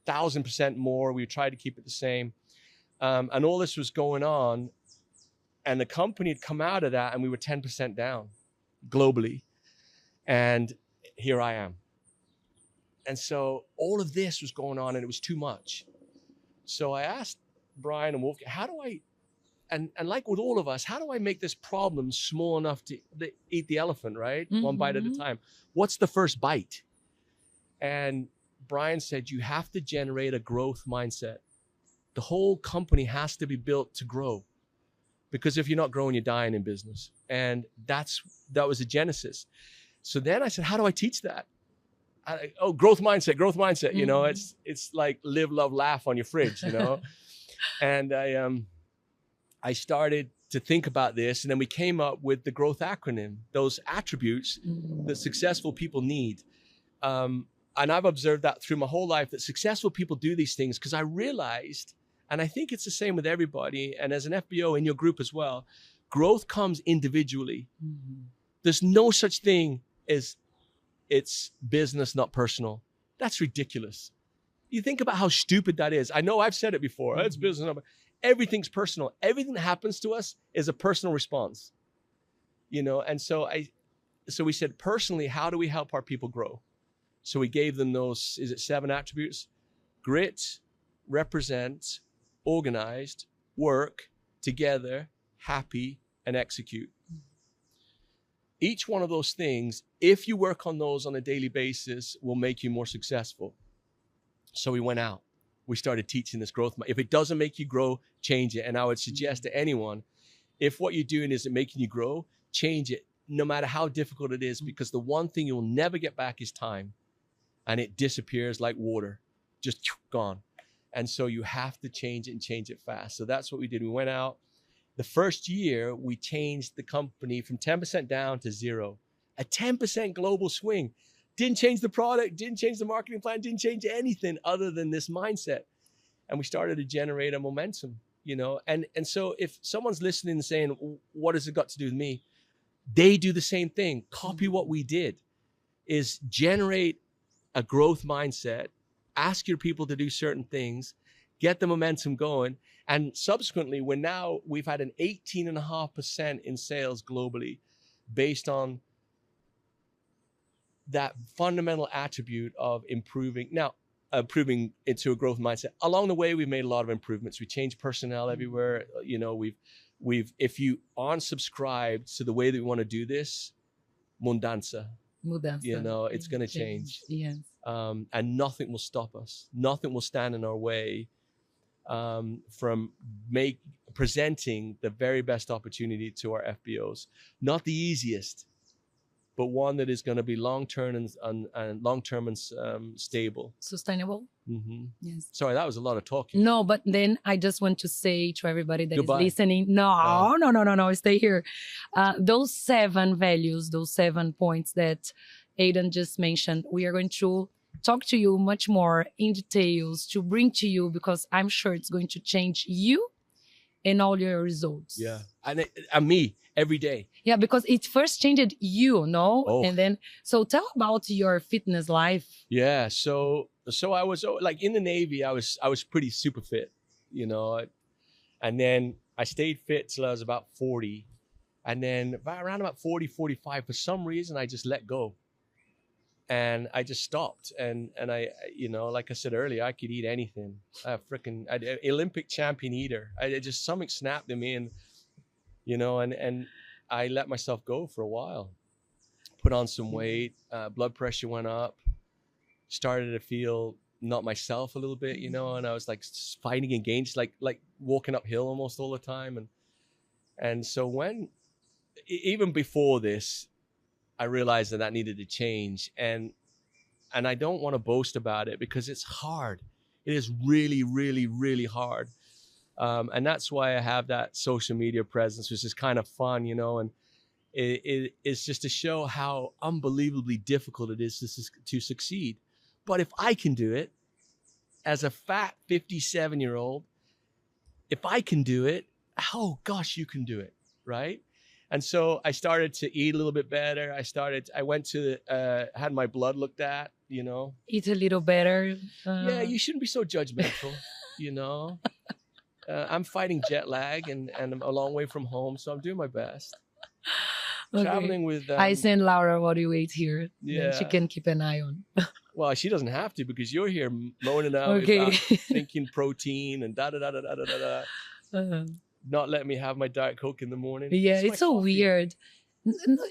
1,000% more, we tried to keep it the same. And all this was going on. And the company had come out of that, and we were 10% down globally. And here I am. And so all of this was going on, and it was too much. So I asked Brian and Wolf, how do I, and like with all of us, how do I make this problem small enough to eat the elephant, right? Mm-hmm. One bite at a time. What's the first bite? And Brian said, you have to generate a growth mindset. The whole company has to be built to grow. Because if you're not growing, you're dying in business. And that was the genesis. So then I said, how do I teach that? Growth mindset, you know, it's like live, love, laugh on your fridge, you know. And I started to think about this, and then we came up with the growth acronym, those attributes that successful people need. And I've observed that through my whole life, that successful people do these things because I realized, and I think it's the same with everybody, and as an FBO in your group as well, growth comes individually. Mm-hmm. There's no such thing as it's business, not personal. That's ridiculous. You think about how stupid that is. I know I've said it before. Mm-hmm. It's business, not everything's personal. Everything that happens to us is a personal response. You know, and so we said, personally, how do we help our people grow? So we gave them those, 7 attributes? Grit, represent, organized, work, together, happy, and execute. Each one of those things, if you work on those on a daily basis, will make you more successful. So we went out. we started teaching this growth. If it doesn't make you grow, change it. And I would suggest to anyone, if what you're doing isn't making you grow, change it, no matter how difficult it is, because the one thing you'll never get back is time. And it disappears like water, just gone. And so you have to change it and change it fast. So that's what we did. We went out. The first year, we changed the company from 10% down to 0. A 10% global swing. Didn't change the product, didn't change the marketing plan, didn't change anything other than this mindset. And we started to generate a momentum, you know. And so if someone's listening and saying, what has it got to do with me? They do the same thing. Copy what we did, is generate a growth mindset, ask your people to do certain things, get the momentum going. And subsequently, we've had an 18.5% in sales globally based on that fundamental attribute of improving into a growth mindset. Along the way, we've made a lot of improvements. We changed personnel everywhere. You know, if you aren't subscribed to the way that we want to do this, mudança. You know, it's going to change. Yes. And nothing will stop us. Nothing will stand in our way from presenting the very best opportunity to our FBOs. Not the easiest, but one that is going to be long-term and stable. Sustainable. Mm-hmm. Yes. Sorry, that was a lot of talking. No, but then I just want to say to everybody that Goodbye. is listening, no, stay here. Those 7 values, those 7 points that Aidan just mentioned, we are going to talk to you much more in details to bring to you, because I'm sure it's going to change you and all your results. Yeah, and me every day. Yeah, because it first changed you, no? Oh. And then, so tell about your fitness life. Yeah, so I was like in the Navy, I was pretty super fit, you know, and then I stayed fit till I was about 40. And then around about 40, 45, for some reason, I just let go. And I just stopped. And I, you know, like I said earlier, I could eat anything. Olympic champion eater. Just something snapped in me, and, you know, and I let myself go for a while. Put on some weight, blood pressure went up, started to feel not myself a little bit, you know, and I was like fighting against, like walking uphill almost all the time. And so even before this, I realized that needed to change. And I don't want to boast about it, because it's hard. It is really, really, really hard. And that's why I have that social media presence, which is kind of fun, you know, and it's just to show how unbelievably difficult it is to succeed. But if I can do it as a fat 57-year-old, if I can do it, oh gosh, you can do it, right? And so I started to eat a little bit better. I went to had my blood looked at, you know. Eat a little better. Yeah, you shouldn't be so judgmental, you know. I'm fighting jet lag and I'm a long way from home, so I'm doing my best. Okay. Traveling with I send Laura what you ate here. Yeah. She can keep an eye on. Well, she doesn't have to, because you're here moaning out Okay. about thinking protein and da-da-da-da-da-da-da. Not letting me have my Diet Coke in the morning. Yeah, it's so coffee. Weird.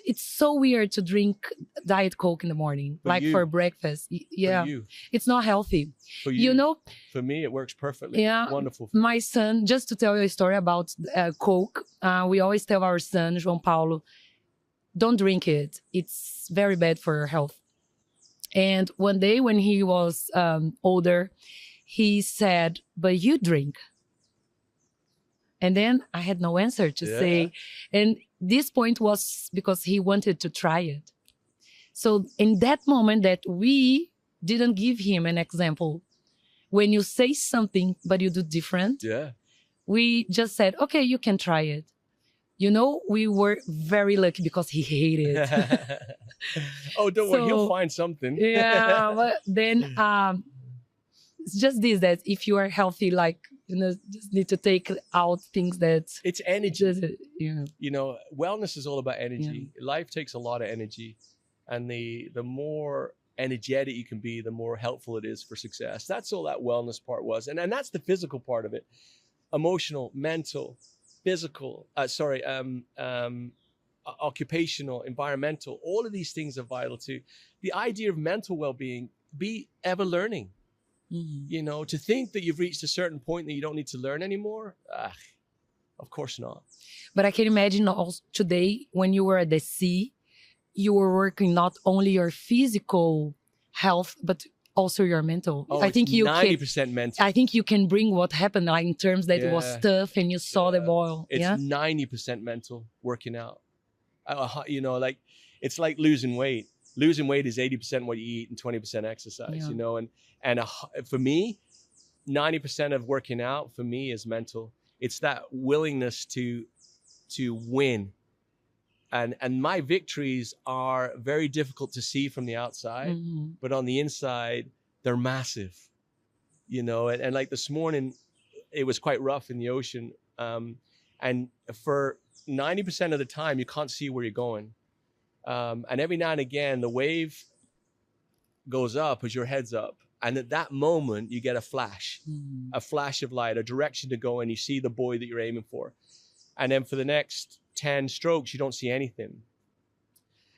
It's so weird to drink Diet Coke in the morning, for breakfast. Yeah, For you. It's not healthy. For you. You know, For me, it works perfectly. Yeah. Wonderful. My son, just to tell you a story about Coke, we always tell our son, João Paulo, don't drink it. It's very bad for your health. And one day when he was older, he said, but you drink. And then I had no answer to say. And this point was because he wanted to try it. So in that moment that we didn't give him an example, when you say something, but you do different, we just said, okay, you can try it. You know, we were very lucky because he hated it. Oh, don't worry, he'll find something. Yeah, but then it's just this, that if you are healthy, like, you know, just need to take out things that... It's energy. Yeah. You know, wellness is all about energy. Yeah. Life takes a lot of energy. And the more energetic you can be, the more helpful it is for success. That's all that wellness part was. And that's the physical part of it. Emotional, mental, physical, occupational, environmental, all of these things are vital too. The idea of mental well-being, be ever learning. You know, to think that you've reached a certain point that you don't need to learn anymore, of course not. But I can imagine also today when you were at the sea, you were working not only your physical health, but also your mental. Oh, I think it's you 90% mental. I think you can bring what happened like, in terms that it was tough and you saw the boil. It's 90% mental working out. You know, like it's like losing weight. Losing weight is 80% what you eat and 20% exercise, you know, and for me, 90% of working out for me is mental. It's that willingness to win. And my victories are very difficult to see from the outside, but on the inside, they're massive, you know, and like this morning, it was quite rough in the ocean. And for 90% of the time, you can't see where you're going. And every now and again, the wave goes up as your head's up. And at that moment, you get a flash of light, a direction to go, and you see the buoy that you're aiming for. And then for the next 10 strokes, you don't see anything.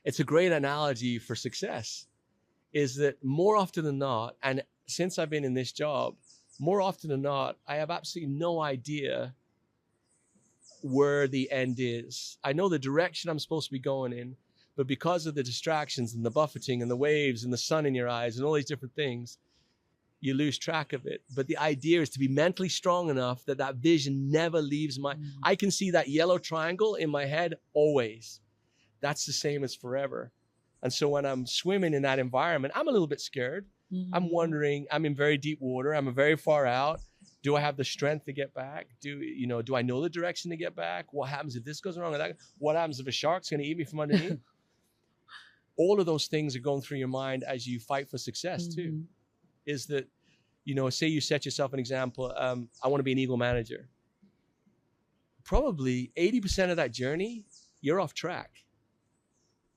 It's a great analogy for success, is that more often than not, and since I've been in this job, more often than not, I have absolutely no idea where the end is. I know the direction I'm supposed to be going in, but because of the distractions and the buffeting and the waves and the sun in your eyes and all these different things, you lose track of it. But the idea is to be mentally strong enough that that vision never leaves I can see that yellow triangle in my head always. That's the same as forever. And so when I'm swimming in that environment, I'm a little bit scared. I'm wondering, I'm in very deep water. I'm very far out. Do I have the strength to get back? Do I know the direction to get back? What happens if this goes wrong? What happens if a shark's going to eat me from underneath? All of those things are going through your mind as you fight for success too. Is that, you know, say you set yourself an example, I want to be an Eagle manager. Probably 80% of that journey, you're off track.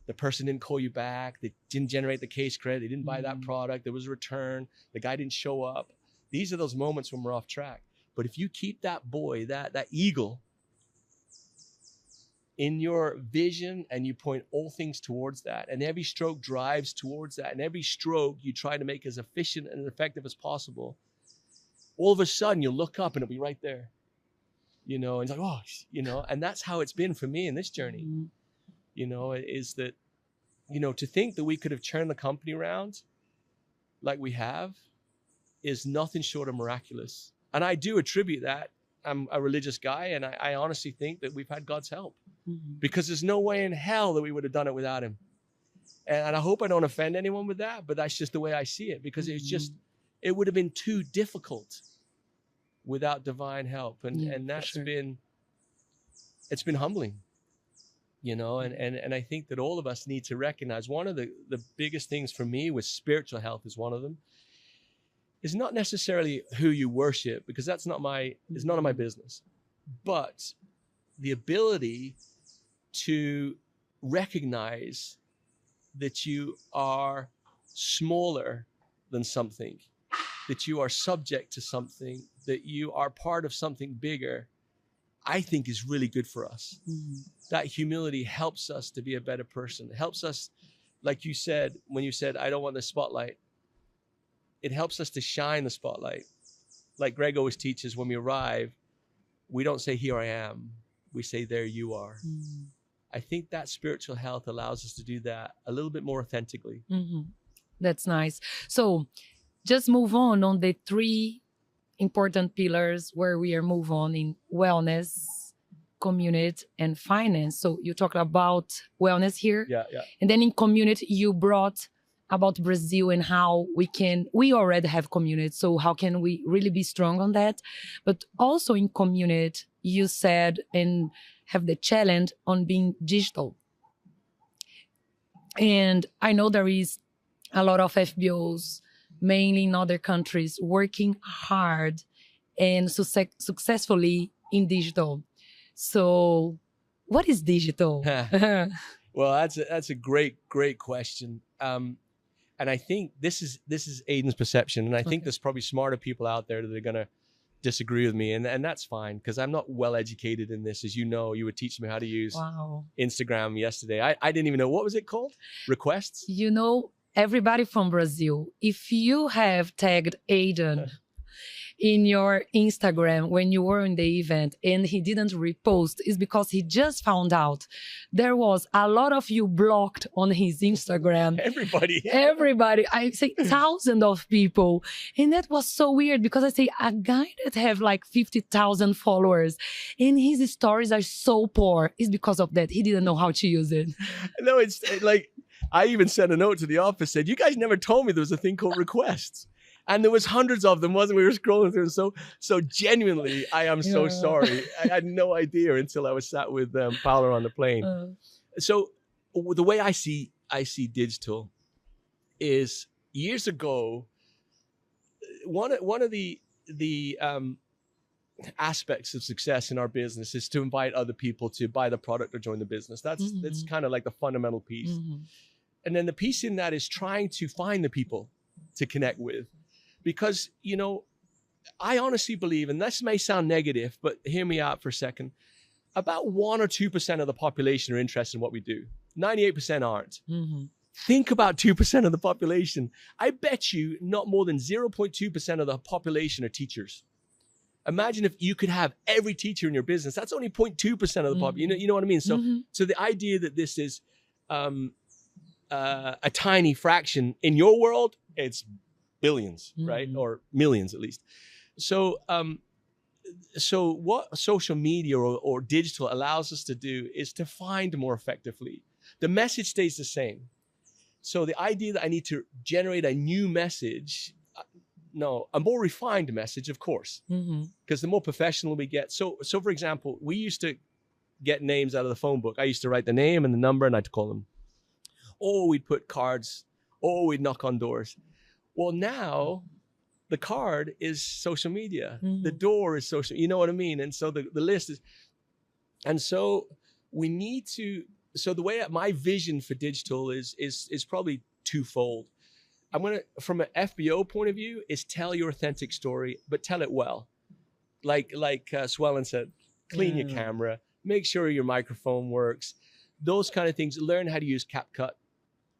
The person didn't call you back. They didn't generate the case credit. They didn't buy that product. There was a return. The guy didn't show up. These are those moments when we're off track. But if you keep that buoy, that eagle in your vision and you point all things towards that, and every stroke drives towards that, and every stroke you try to make as efficient and effective as possible, all of a sudden you'll look up and it'll be right there. You know, and it's like, oh, you know, and that's how it's been for me in this journey. You know, is that, you know, to think that we could have turned the company around like we have is nothing short of miraculous. And I do attribute that. I'm a religious guy, and I honestly think that we've had God's help, because there's no way in hell that we would have done it without him. And I hope I don't offend anyone with that, but that's just the way I see it, because it's just, it would have been too difficult without divine help. And that's been, it's been humbling, you know, and I think that all of us need to recognize one of the biggest things for me with spiritual health is one of them, is not necessarily who you worship, because that's not it's none of my business, but the ability to recognize that you are smaller than something, that you are subject to something, that you are part of something bigger, I think is really good for us. That humility helps us to be a better person. It helps us, like you said, when you said, I don't want the spotlight, it helps us to shine the spotlight. Like Greg always teaches, when we arrive, we don't say, here I am. We say, there you are. I think that spiritual health allows us to do that a little bit more authentically. That's nice. So just move on the 3 important pillars where we are move on in wellness, community, and finance. So you talked about wellness here. Yeah. And then in community, you brought about Brazil and how we already have community. So how can we really be strong on that? But also in community, you said, and have the challenge on being digital. And I know there is a lot of FBOs, mainly in other countries, working hard and successfully in digital. So what is digital? Well, that's a great question. And I think this is Aiden's perception. And I think there's probably smarter people out there that are going to disagree with me. And that's fine, because I'm not well educated in this. As you know, you were teaching me how to use Instagram yesterday. I didn't even know, what was it called? Requests? You know, everybody from Brazil, if you have tagged Aidan in your Instagram when you were in the event and he didn't repost, is because he just found out there was a lot of you blocked on his Instagram. Everybody. I say thousands of people. And that was so weird because I say a guy that have like 50,000 followers and his stories are so poor is because of that. He didn't know how to use it. No, it's like, I even sent a note to the office, said, you guys never told me there was a thing called requests. And there was hundreds of them, wasn't we? We were scrolling through. So genuinely, I am so sorry. I had no idea until I was sat with Paolo on the plane. So the way I see digital is years ago, one of the aspects of success in our business is to invite other people to buy the product or join the business. That's kind of like the fundamental piece. And then the piece in that is trying to find the people to connect with. Because, you know, I honestly believe, and this may sound negative, but hear me out for a second, about 1 or 2% of the population are interested in what we do. 98% aren't. Think about 2% of the population. I bet you not more than 0.2% of the population are teachers. Imagine if you could have every teacher in your business. That's only 0.2% of the population. You know what I mean? So the idea that this is a tiny fraction in your world, it's billions, right? Or millions at least. So what social media or digital allows us to do is to find more effectively. The message stays the same. So the idea that I need to generate a new message, no, a more refined message, of course, because the more professional we get. So for example, we used to get names out of the phone book. I used to write the name and the number and I'd call them. Or we'd put cards, or we'd knock on doors. Well, now the card is social media. The door is social, you know what I mean? And so the list is, and so we need to, so the way my vision for digital is probably twofold. I'm going to, from an FBO point of view, is tell your authentic story, but tell it well. Like Swellen said, clean your camera, make sure your microphone works, those kind of things. Learn how to use CapCut.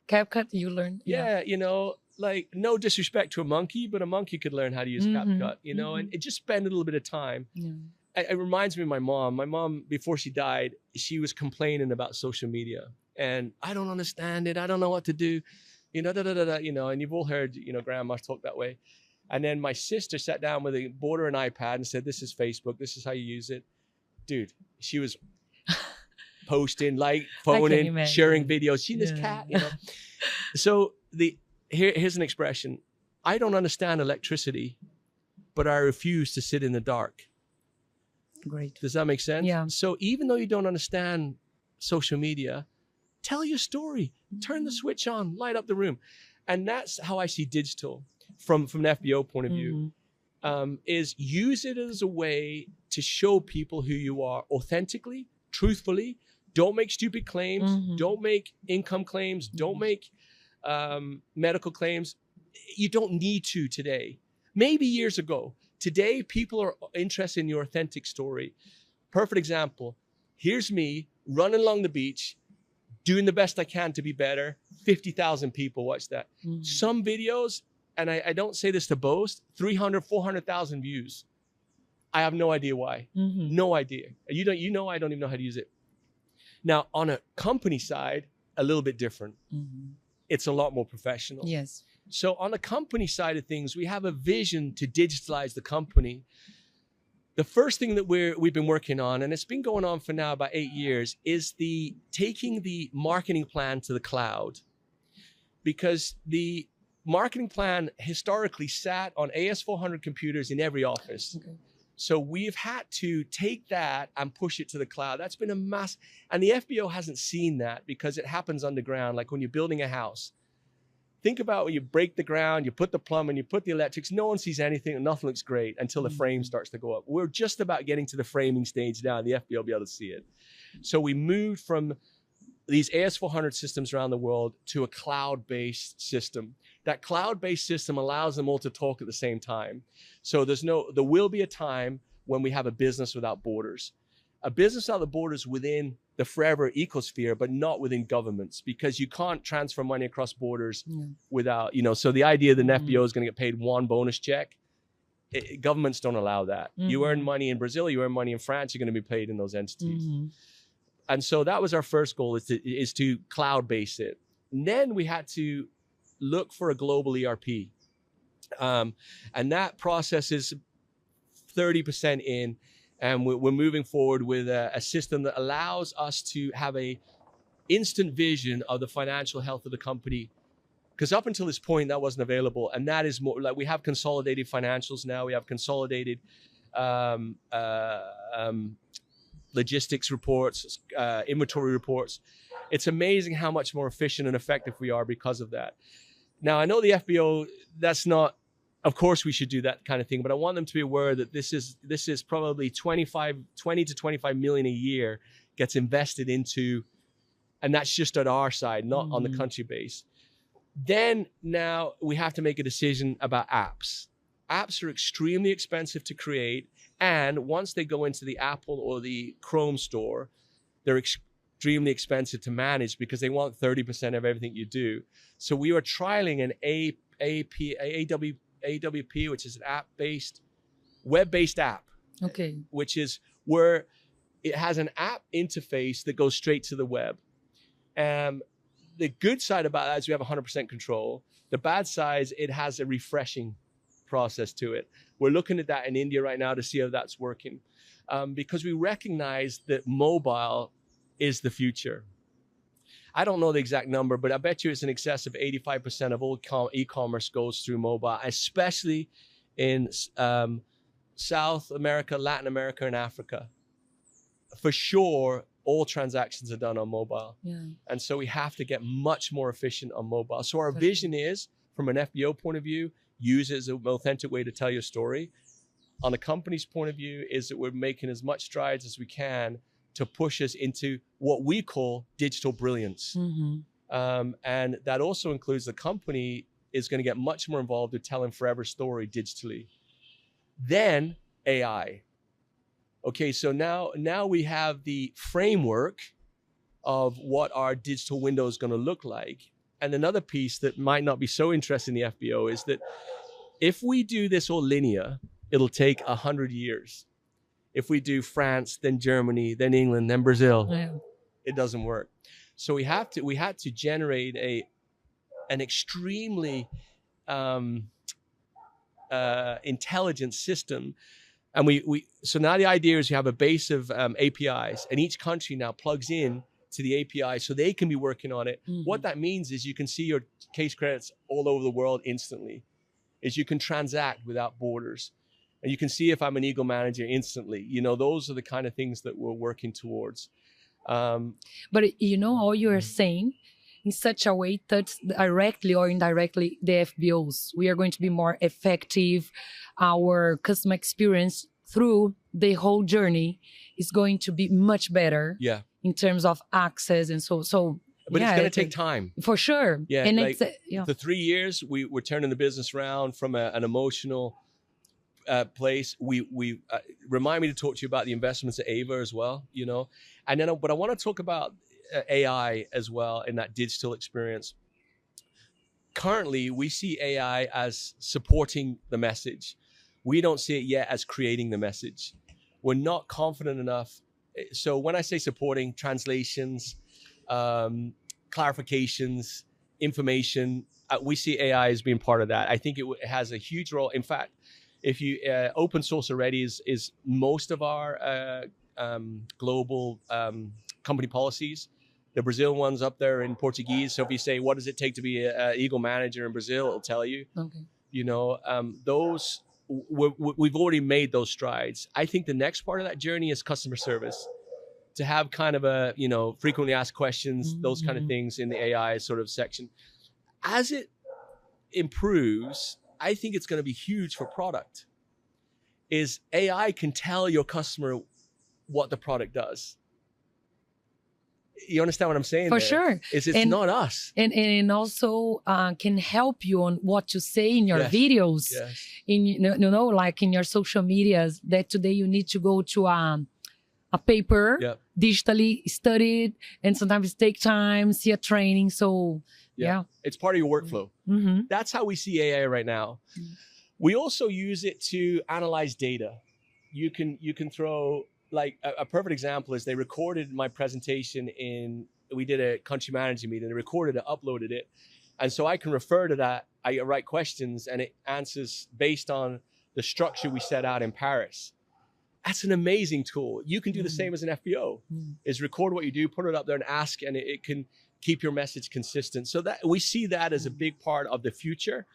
CapCut, you learn? Yeah, you know, like no disrespect to a monkey, but a monkey could learn how to use CapCut, you know, and just spend a little bit of time. It reminds me of my mom. My mom, before she died, she was complaining about social media. And I don't understand it. I don't know what to do. You know, you know, and you've all heard, you know, grandmas talk that way. And then my sister sat down with bought her an iPad and said, this is Facebook. This is how you use it. Dude, she was posting, like, phoning, sharing videos. She this cat, you know. So here's an expression. I don't understand electricity, but I refuse to sit in the dark. Great. Does that make sense? Yeah. So even though you don't understand social media, tell your story. Turn the switch on, light up the room. And that's how I see digital from an FBO point of view, is use it as a way to show people who you are authentically, truthfully. Don't make stupid claims. Don't make income claims. Don't make medical claims. You don't need to today. Maybe years ago. Today, people are interested in your authentic story. Perfect example. Here's me running along the beach, doing the best I can to be better. 50,000 people watch that. Some videos, and I don't say this to boast, 300, 400,000 views. I have no idea why. No idea. You know, I don't even know how to use it. Now, on a company side, a little bit different. It's a lot more professional. Yes. So on the company side of things, we have a vision to digitalize the company. The first thing that we've been working on, and it's been going on for now about 8 years, is taking the marketing plan to the cloud. Because the marketing plan historically sat on AS400 computers in every office. So we've had to take that and push it to the cloud. That's been a mass, and the FBO hasn't seen that because it happens underground, like when you're building a house. Think about when you break the ground, you put the plumbing, you put the electrics, no one sees anything and nothing looks great until the frame starts to go up. We're just about getting to the framing stage now, and the FBO will be able to see it. So we moved from these AS400 systems around the world to a cloud-based system. That cloud-based system allows them all to talk at the same time. So there will be a time when we have a business without borders. a business out of the borders within the forever ecosphere, but not within governments, because you can't transfer money across borders without, so the idea that an FBO is going to get paid one bonus check, governments don't allow that. You earn money in Brazil, you earn money in France, you're going to be paid in those entities. And so that was our first goal, is to cloud-base it. And then we had to look for a global ERP. And that process is 30% in. And we're moving forward with a system that allows us to have a instant vision of the financial health of the company. Because up until this point, that wasn't available. And that is more like, we have consolidated financials now. We have consolidated logistics reports, inventory reports. It's amazing how much more efficient and effective we are because of that. Now, I know the FBO, that's not, of course we should do that kind of thing, but I want them to be aware that this is probably 20 to 25 million a year gets invested into, and that's just at our side, not on the country base. Then now we have to make a decision about apps. Apps are extremely expensive to create, and once they go into the Apple or the Chrome store, they're extremely expensive to manage because they want 30% of everything you do. So we are trialing an AWP, which is an web-based app. Okay. Which is where it has an app interface that goes straight to the web. The good side about that is we have 100% control. The bad side is it has a refreshing process to it. We're looking at that in India right now to see how that's working. Because we recognize that mobile is the future. I don't know the exact number, but I bet you it's in excess of 85% of all e-commerce goes through mobile, especially in South America, Latin America, and Africa. For sure, all transactions are done on mobile. Yeah. And so we have to get much more efficient on mobile. So our vision is, from an FBO point of view, use it as an authentic way to tell your story. On a company's point of view, is that we're making as much strides as we can to push us into what we call digital brilliance. And that also includes the company is going to get much more involved with telling forever story digitally. Then AI. Okay, so now we have the framework of what our digital window is going to look like. And another piece that might not be so interesting in the FBO is that if we do this all linear, it'll take 100 years. If we do France, then Germany, then England, then Brazil, it doesn't work. So we had to generate an extremely intelligent system. And so now the idea is you have a base of APIs, and each country now plugs in to the API so they can be working on it. What that means is you can see your case credits all over the world instantly, is you can transact without borders. And you can see if I'm an Eagle manager instantly. Those are the kind of things that we're working towards. But all you're saying in such a way that directly or indirectly the FBOs, we are going to be more effective. Our customer experience through the whole journey is going to be much better. Yeah. In terms of access and so. But it's going to take time. For sure. Yeah. And the 3 years, we're turning the business around from an emotional place. We remind me to talk to you about the investments at Ava as well, and then, but I want to talk about AI as well in that digital experience. Currently, we see AI as supporting the message. We don't see it yet as creating the message. We're not confident enough. So when I say supporting, translations, clarifications, information, we see AI as being part of that. I think it has a huge role. In fact, if you open source already is most of our global company policies. The Brazil one's up there in Portuguese. So if you say, what does it take to be an Eagle manager in Brazil? It'll tell you. Okay. We've already made those strides. I think the next part of that journey is customer service. To have kind of a, frequently asked questions, those kind of things in the AI sort of section. As it improves, I think it's going to be huge for product. Is AI can tell your customer what the product does. You understand what I'm saying? For sure. It's not us. And also can help you on what to say in your videos. Yes. Like in your social medias, that today you need to go to a a paper, Yep. digitally studied, and sometimes take time, see a training. So yeah. It's part of your workflow. Mm-hmm. That's how we see AI right now. We also use it to analyze data. You can throw, like a perfect example is they recorded my presentation we did a country manager meeting, they recorded it, uploaded it. And so I can refer to that, I write questions and it answers based on the structure we set out in Paris. That's an amazing tool. You can do the same as an FBO, is record what you do, put it up there and ask, and it can keep your message consistent. So that we see that as a big part of the future.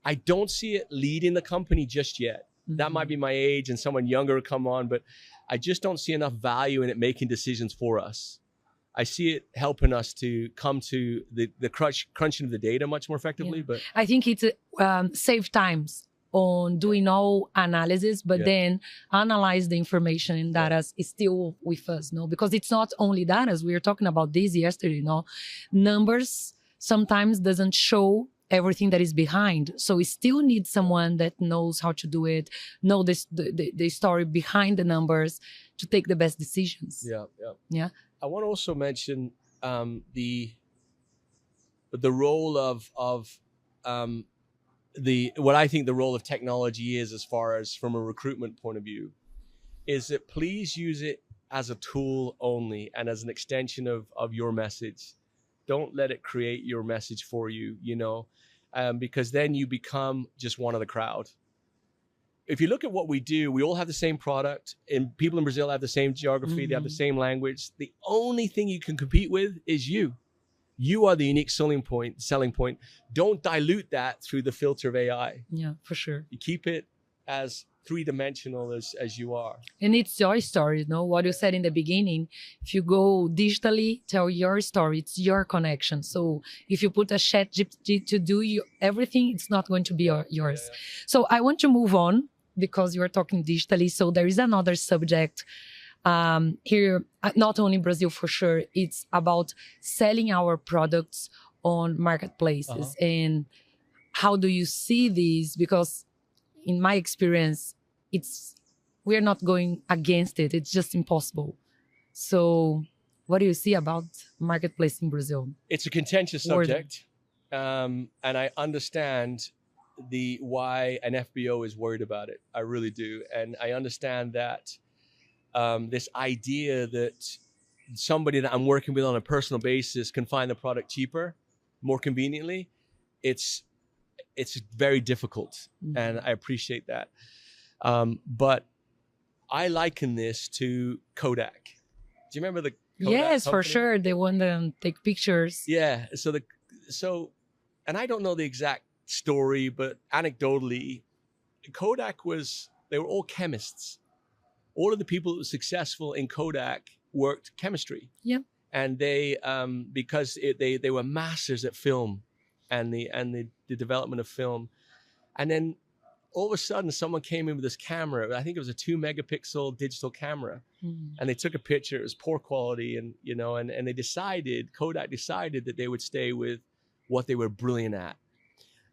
I don't see it leading the company just yet. That might be my age and someone younger come on, but I just don't see enough value in it making decisions for us. I see it helping us to come to the crunching of the data much more effectively. But I think it's save times on doing all analysis, but then analyze the information and data is still with us, no? Because it's not only data. We were talking about this yesterday, no? Numbers sometimes doesn't show everything that is behind. So we still need someone that knows how to do it, know the story behind the numbers to take the best decisions. Yeah. I want to also mention the role of what I think the role of technology is, as far as from a recruitment point of view, is that please use it as a tool only and as an extension of your message. Don't let it create your message for you, because then you become just one of the crowd. If you look at what we do, we all have the same product, and people in Brazil have the same geography, they have the same language. The only thing you can compete with is you. You are the unique selling point. Don't dilute that through the filter of AI. Yeah, for sure. You keep it as three-dimensional as you are. And it's your story, what you said in the beginning. If you go digitally, tell your story, it's your connection. So if you put a chat GPT to do everything, it's not going to be yours. So I want to move on because you are talking digitally. So there is another subject here, not only in Brazil for sure, it's about selling our products on marketplaces. And how do you see these? Because in my experience, we're not going against it. It's just impossible. So what do you see about marketplace in Brazil? It's a contentious subject. And I understand why an FBO is worried about it. I really do. And I understand that this idea that somebody that I'm working with on a personal basis can find the product cheaper, more conveniently, it's very difficult. And I appreciate that. But I liken this to Kodak. Do you remember the Kodak Yes, company? for sure. They want to take pictures. Yeah. And I don't know the exact story, but anecdotally, Kodak they were all chemists. All of the people that were successful in Kodak worked chemistry. Yeah. And they, because they were masters at film and the development of film. And then all of a sudden someone came in with this camera. I think it was a 2-megapixel digital camera. And they took a picture. It was poor quality. And, and Kodak decided that they would stay with what they were brilliant at.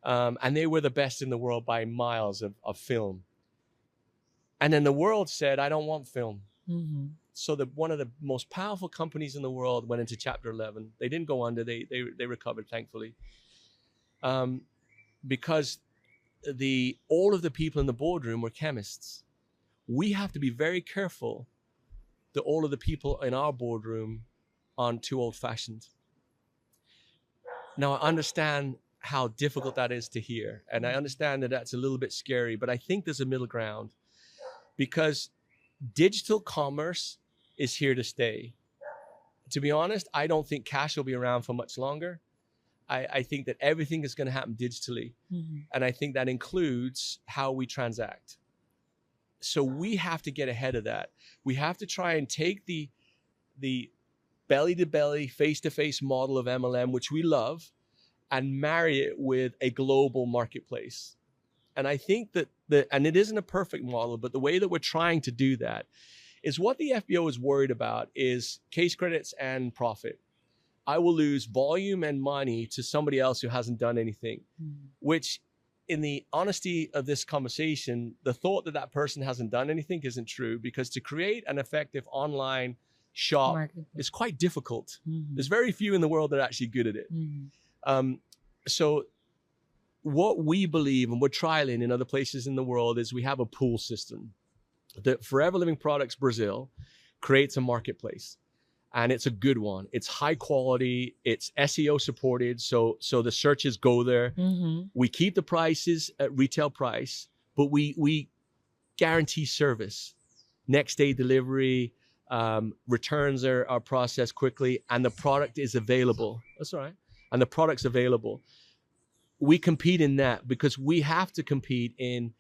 And they were the best in the world by miles of film. And then the world said, I don't want film. So one of the most powerful companies in the world went into Chapter 11. They didn't go under. They recovered, thankfully. Because all of the people in the boardroom were chemists. We have to be very careful that all of the people in our boardroom aren't too old-fashioned. Now, I understand how difficult that is to hear. And I understand that that's a little bit scary, but I think there's a middle ground. Because digital commerce is here to stay. To be honest, I don't think cash will be around for much longer. I think that everything is going to happen digitally. And I think that includes how we transact. So we have to get ahead of that. We have to try and take the belly-to-belly, face-to-face model of MLM, which we love, and marry it with a global marketplace. And I think that, and it isn't a perfect model, but the way that we're trying to do that is what the FBO is worried about is case credits and profit. I will lose volume and money to somebody else who hasn't done anything, which in the honesty of this conversation, the thought that that person hasn't done anything isn't true, because to create an effective online shop is quite difficult. There's very few in the world that are actually good at it. So what we believe, and we're trialing in other places in the world, is we have a pool system. The Forever Living Products Brazil creates a marketplace. And it's a good one. It's high quality. It's SEO supported. So the searches go there. We keep the prices at retail price, but we guarantee service. Next day delivery, returns are processed quickly, and the product is available. That's all right. And the product's available. We compete in that because we have to compete in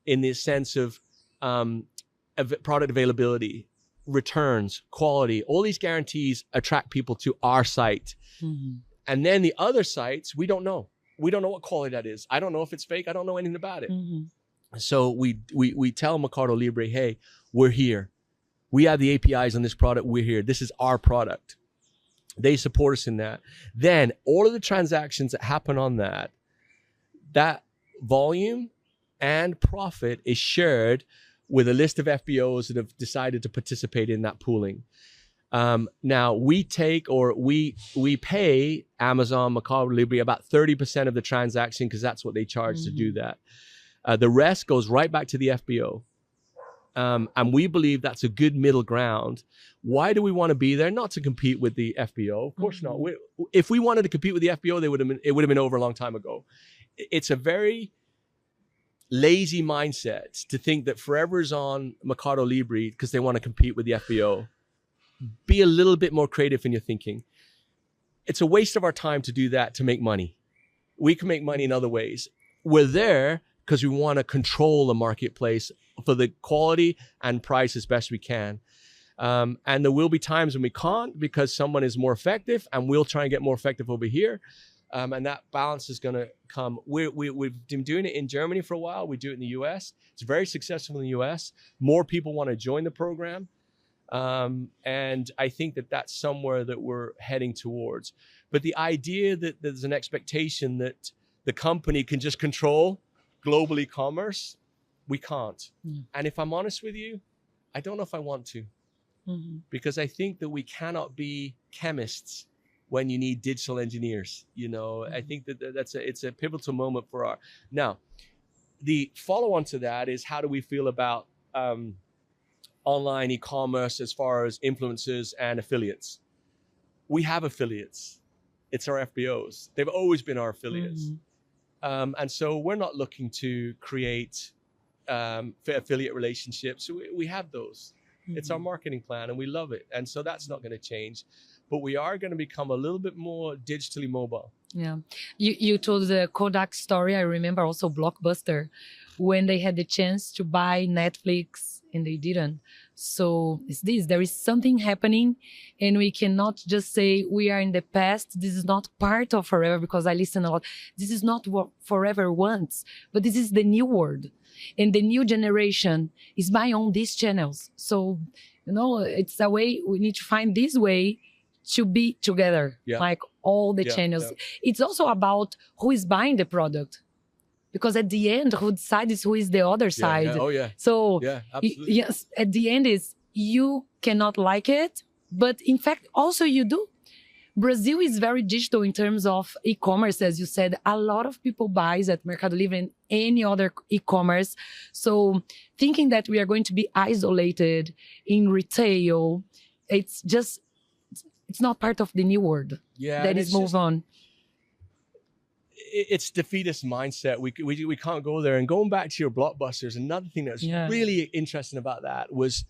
the sense of product availability, returns, quality. All these guarantees attract people to our site. And then the other sites, we don't know. We don't know what quality that is. I don't know if it's fake. I don't know anything about it. So we tell Mercado Libre, hey, we're here. We have the APIs on this product. We're here. This is our product. They support us in that. Then all of the transactions that happen on that volume and profit is shared with a list of FBOs that have decided to participate in that pooling. Now we pay Amazon, Mercado Libre about 30% of the transaction, because that's what they charge to do that. The rest goes right back to the FBO. And we believe that's a good middle ground. Why do we want to be there? Not to compete with the FBO. Of course not. If we wanted to compete with the FBO, it would have been over a long time ago. It's a very lazy mindset to think that Forever is on Mercado Libre because they want to compete with the FBO. Be a little bit more creative in your thinking. It's a waste of our time to do that to make money. We can make money in other ways. We're there because we want to control the marketplace for the quality and price as best we can. And there will be times when we can't because someone is more effective, and we'll try and get more effective over here. And that balance is going to come. We've been doing it in Germany for a while. We do it in the US. It's very successful in the US. More people want to join the program. And I think that that's somewhere that we're heading towards. But the idea that there's an expectation that the company can just control global e-commerce, we can't. And if I'm honest with you, I don't know if I want to. Because I think that we cannot be chemists when you need digital engineers. You know, I think that it's a pivotal moment for our. Now, the follow-on to that is, how do we feel about online e-commerce as far as influencers and affiliates? We have affiliates. It's our FBOs. They've always been our affiliates. And so we're not looking to create affiliate relationships. We have those. It's our marketing plan, and we love it. And so that's not going to change. But we are going to become a little bit more digitally mobile. Yeah. You told the Kodak story. I remember also Blockbuster, when they had the chance to buy Netflix and they didn't. So it's this. There is something happening, and we cannot just say we are in the past. This is not part of Forever, because I listen a lot. This is not what Forever wants, but this is the new world. And the new generation is buying on these channels. So, you know, it's a way, we need to find this way to be together, like all the channels. It's also about who is buying the product. Because at the end, who decides who is the other side. So, yes, at the end is, you cannot like it, but in fact, also you do. Brazil is very digital in terms of e-commerce, as you said. A lot of people buys at Mercado Libre and any other e-commerce. So thinking that we are going to be isolated in retail, it's not part of the new world. That is move on. It's defeatist mindset. We can't go there. And going back to your Blockbusters, another thing that's really interesting about that was,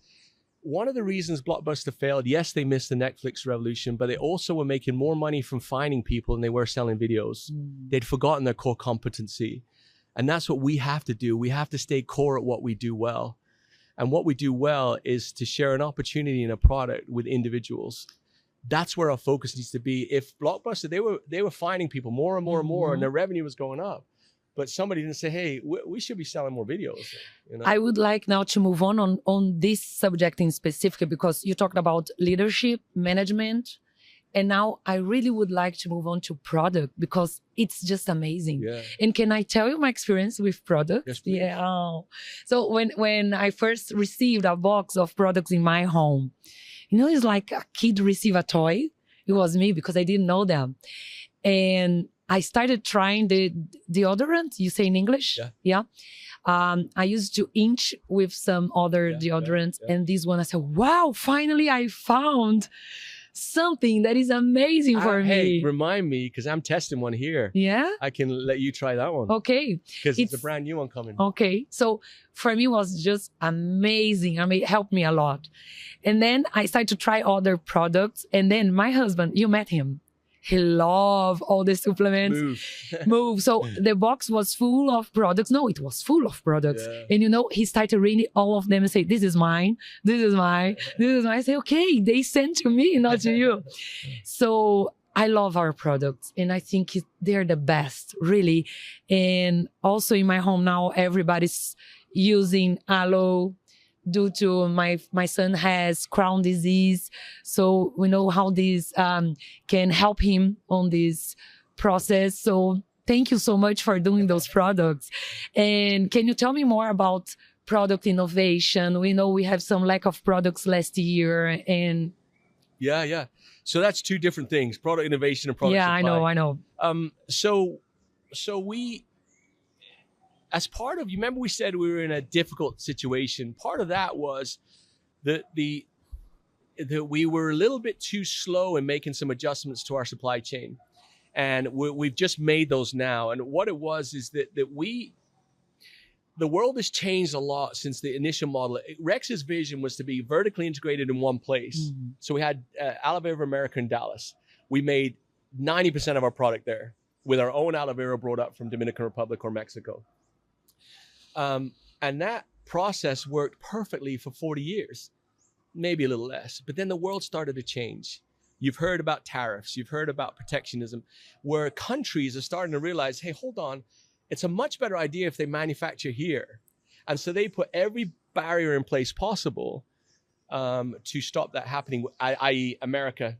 one of the reasons Blockbuster failed, yes, they missed the Netflix revolution, but they also were making more money from finding people than they were selling videos. They'd forgotten their core competency. And that's what we have to do. We have to stay core at what we do well. And what we do well is to share an opportunity in a product with individuals. That's where our focus needs to be. If Blockbuster, they were finding people more and more and more, and their revenue was going up. But somebody didn't say, hey, we should be selling more videos. You know? I would like now to move on this subject in specific, because you talked about leadership, management, And now I really would like to move on to product because it's just amazing. Yeah. And can I tell you my experience with products? Yes, please. Yeah. Oh. So when I first received a box of products in my home, you know, it's like a kid receive a toy. It was me because I didn't know them. And I started trying the deodorant, you say in English? Yeah. I used to inch with some other deodorants. And this one, I said, wow, finally I found something that is amazing for me. Hey, remind me, because I'm testing one here. Yeah? I can let you try that one. Okay. Because it's a brand new one coming. Okay. So for me, it was just amazing. I mean, it helped me a lot. And then I started to try other products. And then my husband, you met him. He loved all the supplements. Move. So the box was full of products. No, it was full of products. Yeah. And you know, he started reading all of them and say, this is mine. This is mine. This is mine. I say, okay, they sent to me, not to you. So I love our products. And I think they're the best, really. And also in my home now, everybody's using aloe. Due to my son has Crohn's disease. So we know how this can help him on this process. So thank you so much for doing those products. And can you tell me more about product innovation? We know we have some lack of products last year and... Yeah. So that's two different things, product innovation and product supply. Yeah, I know. So we... As part of, you remember we said we were in a difficult situation. Part of that was that we were a little bit too slow in making some adjustments to our supply chain. And we've just made those now. And what it was is that the world has changed a lot since the initial model. Rex's vision was to be vertically integrated in one place. Mm-hmm. So we had aloe vera America in Dallas. We made 90% of our product there with our own aloe vera brought up from Dominican Republic or Mexico. And that process worked perfectly for 40 years, maybe a little less. But then the world started to change. You've heard about tariffs. You've heard about protectionism, where countries are starting to realize, hey, hold on. It's a much better idea if they manufacture here. And so they put every barrier in place possible to stop that happening, i.e. America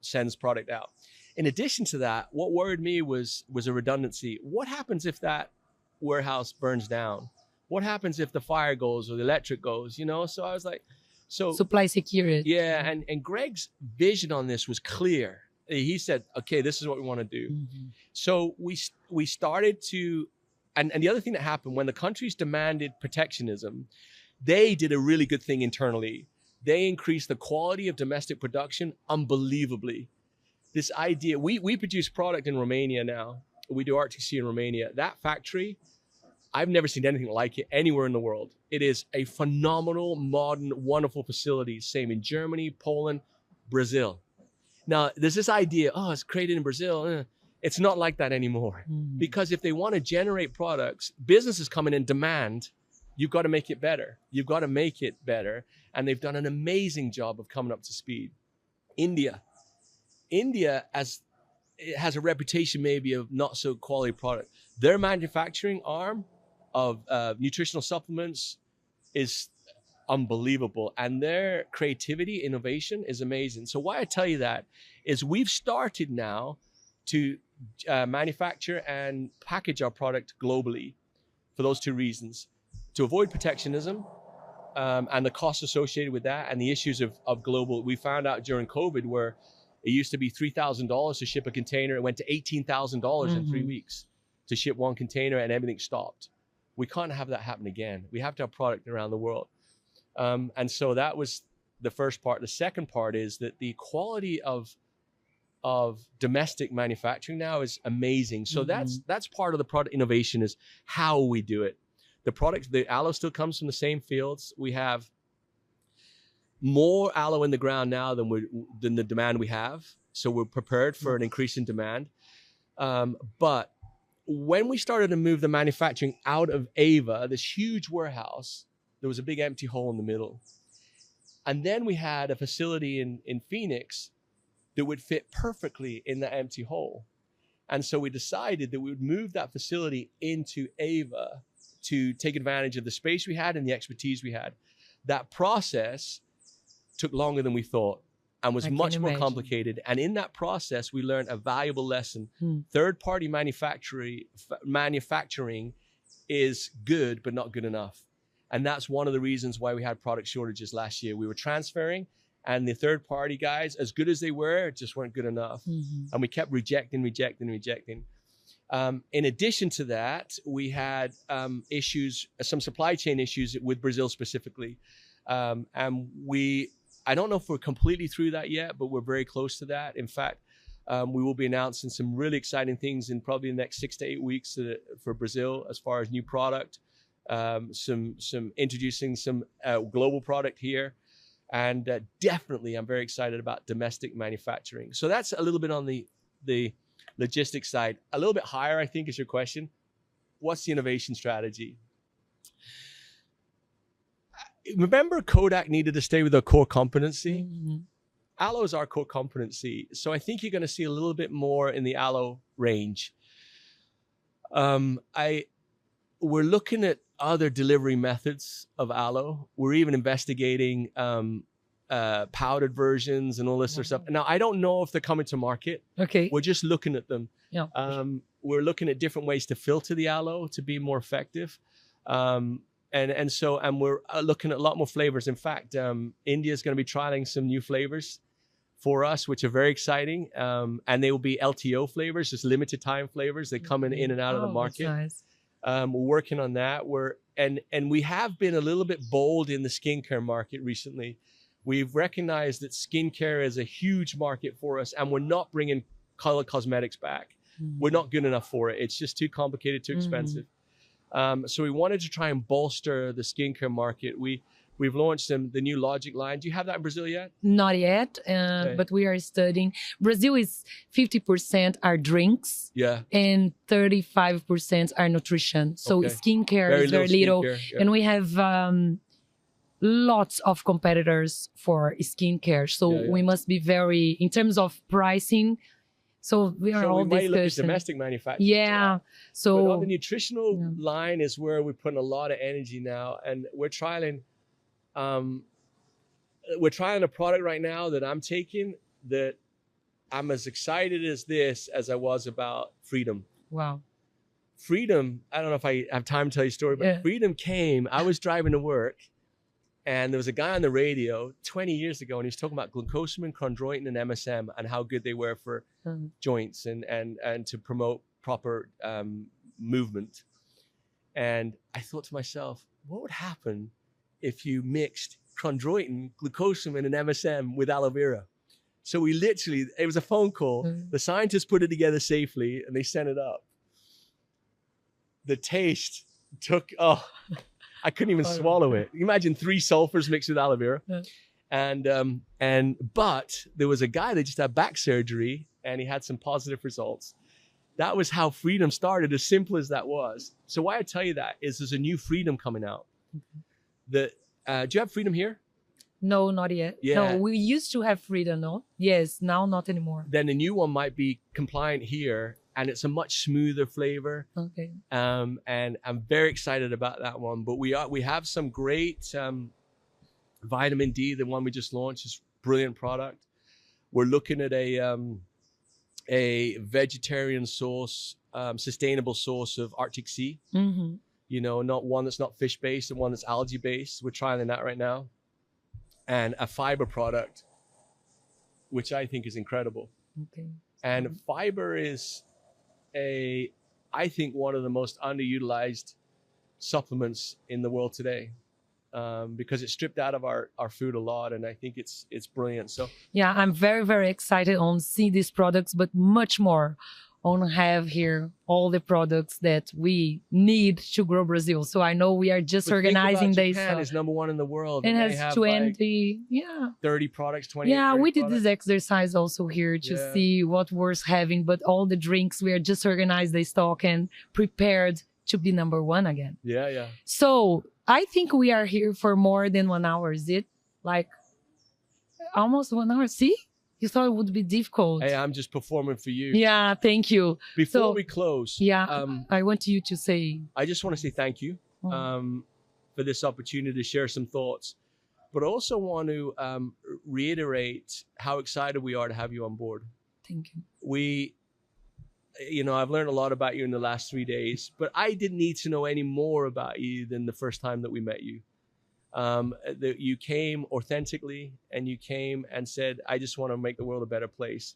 sends product out. In addition to that, what worried me was a redundancy. What happens if that warehouse burns down? What happens if the fire goes or the electric goes, you know? So I was like, supply security. Yeah, and Greg's vision on this was clear. He said, okay, this is what we want to do. Mm-hmm. So we started to, and the other thing that happened when the countries demanded protectionism, they did a really good thing internally. They increased the quality of domestic production unbelievably. This idea, we produce product in Romania now. We do RTC in Romania. That factory, I've never seen anything like it anywhere in the world. It is a phenomenal, modern, wonderful facility. Same in Germany, Poland, Brazil. Now, there's this idea, oh, it's created in Brazil. It's not like that anymore. Mm. Because if they want to generate products, businesses come in and demand, you've got to make it better. You've got to make it better. And they've done an amazing job of coming up to speed. India it has a reputation maybe of not so quality product. Their manufacturing arm of nutritional supplements is unbelievable. And their creativity, innovation is amazing. So why I tell you that is we've started now to manufacture and package our product globally for those two reasons. To avoid protectionism and the costs associated with that and the issues of global. We found out during COVID where it used to be $3,000 to ship a container. It went to $18,000 in 3 weeks to ship one container and everything stopped. We can't have that happen again. We have to have product around the world. And so that was the first part. The second part is that the quality of domestic manufacturing now is amazing. So that's part of the product innovation is how we do it. The aloe still comes from the same fields. We have more aloe in the ground now than the demand we have. So we're prepared for an increase in demand. But when we started to move the manufacturing out of Ava, this huge warehouse, there was a big empty hole in the middle. And then we had a facility in Phoenix that would fit perfectly in that empty hole. And so we decided that we would move that facility into Ava to take advantage of the space we had and the expertise we had. That process took longer than we thought. and was I much can more imagine. complicated. And in that process, we learned a valuable lesson. Hmm. Third-party manufacturing is good, but not good enough. And that's one of the reasons why we had product shortages last year. We were transferring, and the third-party guys, as good as they were, just weren't good enough. Mhm. And we kept rejecting. In addition to that, we had issues, some supply chain issues with Brazil specifically. And I don't know if we're completely through that yet, but we're very close to that. In fact, we will be announcing some really exciting things in probably the next 6 to 8 weeks for Brazil as far as new product, introducing some global product here. And definitely, I'm very excited about domestic manufacturing. So that's a little bit on the logistics side. A little bit higher, I think, is your question. What's the innovation strategy? Remember, Kodak needed to stay with their core competency. Mm-hmm. Aloe is our core competency. So I think you're going to see a little bit more in the aloe range. We're looking at other delivery methods of aloe. We're even investigating powdered versions and all this sort of stuff. Now, I don't know if they're coming to market. Okay. We're just looking at them. Yeah. We're looking at different ways to filter the aloe to be more effective. And we're looking at a lot more flavors. In fact, India is going to be trialing some new flavors for us, which are very exciting. And they will be LTO flavors, just limited time flavors. They come in and out of the market. That's We're nice. working on that. And we have been a little bit bold in the skincare market recently. We've recognized that skincare is a huge market for us, and we're not bringing color cosmetics back. Mm-hmm. We're not good enough for it. It's just too complicated, too expensive. So we wanted to try and bolster the skincare market. We've launched the new Logic line. Do you have that in Brazil yet? Not yet, but we are studying. Brazil is 50% are drinks, Yeah. and 35% are nutrition. So Okay. skincare is very little. skincare, yeah. And we have lots of competitors for skincare. So Yeah, yeah. we must be very, in terms of pricing, so we are So all we might look at discussing. domestic manufacturing. Yeah. But on So the nutritional line is where we're putting a lot of energy now, and we're trialing a product right now that I'm taking that I'm as excited as I was about freedom. wow. Freedom, I don't know if I have time to tell you a story, but Yeah. freedom came. I was driving to work, and there was a guy on the radio 20 years ago, and he was talking about glucosamine, chondroitin, and MSM, and how good they were for joints and to promote proper movement. And I thought to myself, what would happen if you mixed chondroitin, glucosamine, and MSM with aloe vera? So it was a phone call. The scientists put it together safely, and they sent it up. The taste I couldn't even swallow it. Imagine 3 sulfurs mixed with aloe vera. Yeah. But there was a guy that just had back surgery, and he had some positive results. That was how freedom started, as simple as that was. So why I tell you that is there's a new freedom coming out. Do you have freedom here? No, not yet. Yeah. No, we used to have freedom, no? Yes, now not anymore. Then the new one might be compliant here, and it's a much smoother flavor. Okay. And I'm very excited about that one. But we have some great vitamin D. The one we just launched is a brilliant product. We're looking at a vegetarian source, sustainable source of Arctic sea. Mm-hmm. You know, not one that's not fish based and one that's algae based. We're trialing that right now. And a fiber product, which I think is incredible. Okay. And fiber is I think one of the most underutilized supplements in the world today, because it's stripped out of our food a lot, and I think it's brilliant. So yeah, I'm very, very excited on see these products, but much more on have here all the products that we need to grow Brazil. So I know we are just organizing this. Japan is #1 in the world, and they has have 20, 30 products, 20. Yeah, 30 we did products. this exercise also here to see what was having, but all the drinks, we are just organized the stock and prepared to be #1 again. Yeah. So I think we are here for more than 1 hour. Is it like almost 1 hour? See? You thought it would be difficult. Hey, I'm just performing for you. Yeah, thank you. Before we close, I want you to say. I just want to say thank you for this opportunity to share some thoughts. but I also want to reiterate how excited we are to have you on board. Thank you. I've learned a lot about you in the last 3 days, but I didn't need to know any more about you than the first time that we met you. That you came authentically, and you came and said, I just want to make the world a better place.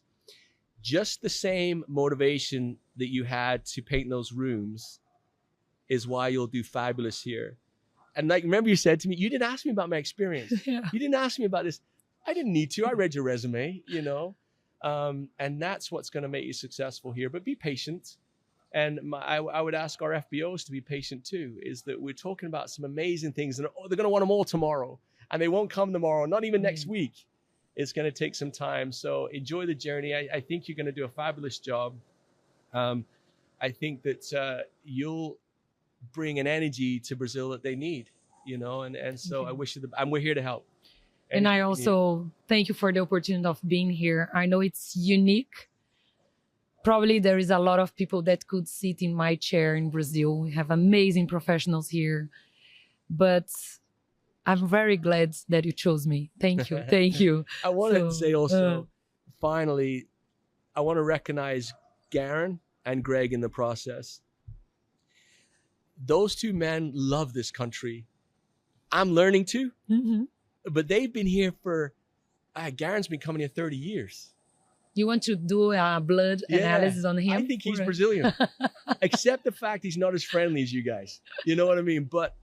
Just the same motivation that you had to paint those rooms is why you'll do fabulous here. And like, remember you said to me, you didn't ask me about my experience. Yeah. You didn't ask me about this. I didn't need to. I read your resume, and that's what's going to make you successful here. But be patient. And I would ask our FBOs to be patient too, is that we're talking about some amazing things, and they're going to want them all tomorrow, and they won't come tomorrow, not even next week. It's going to take some time. So enjoy the journey. I think you're going to do a fabulous job. I think that you'll bring an energy to Brazil that they need, and so I wish you and we're here to help. And I also thank you for the opportunity of being here. I know it's unique. Probably there is a lot of people that could sit in my chair in Brazil. We have amazing professionals here, but I'm very glad that you chose me. Thank you. Thank you. I wanted to say also, finally, I want to recognize Garen and Greg in the process. Those two men love this country. I'm learning to, but they've been here for, Garen's been coming here 30 years. You want to do a blood analysis on him? I think he's Brazilian, except the fact he's not as friendly as you guys. You know what I mean? But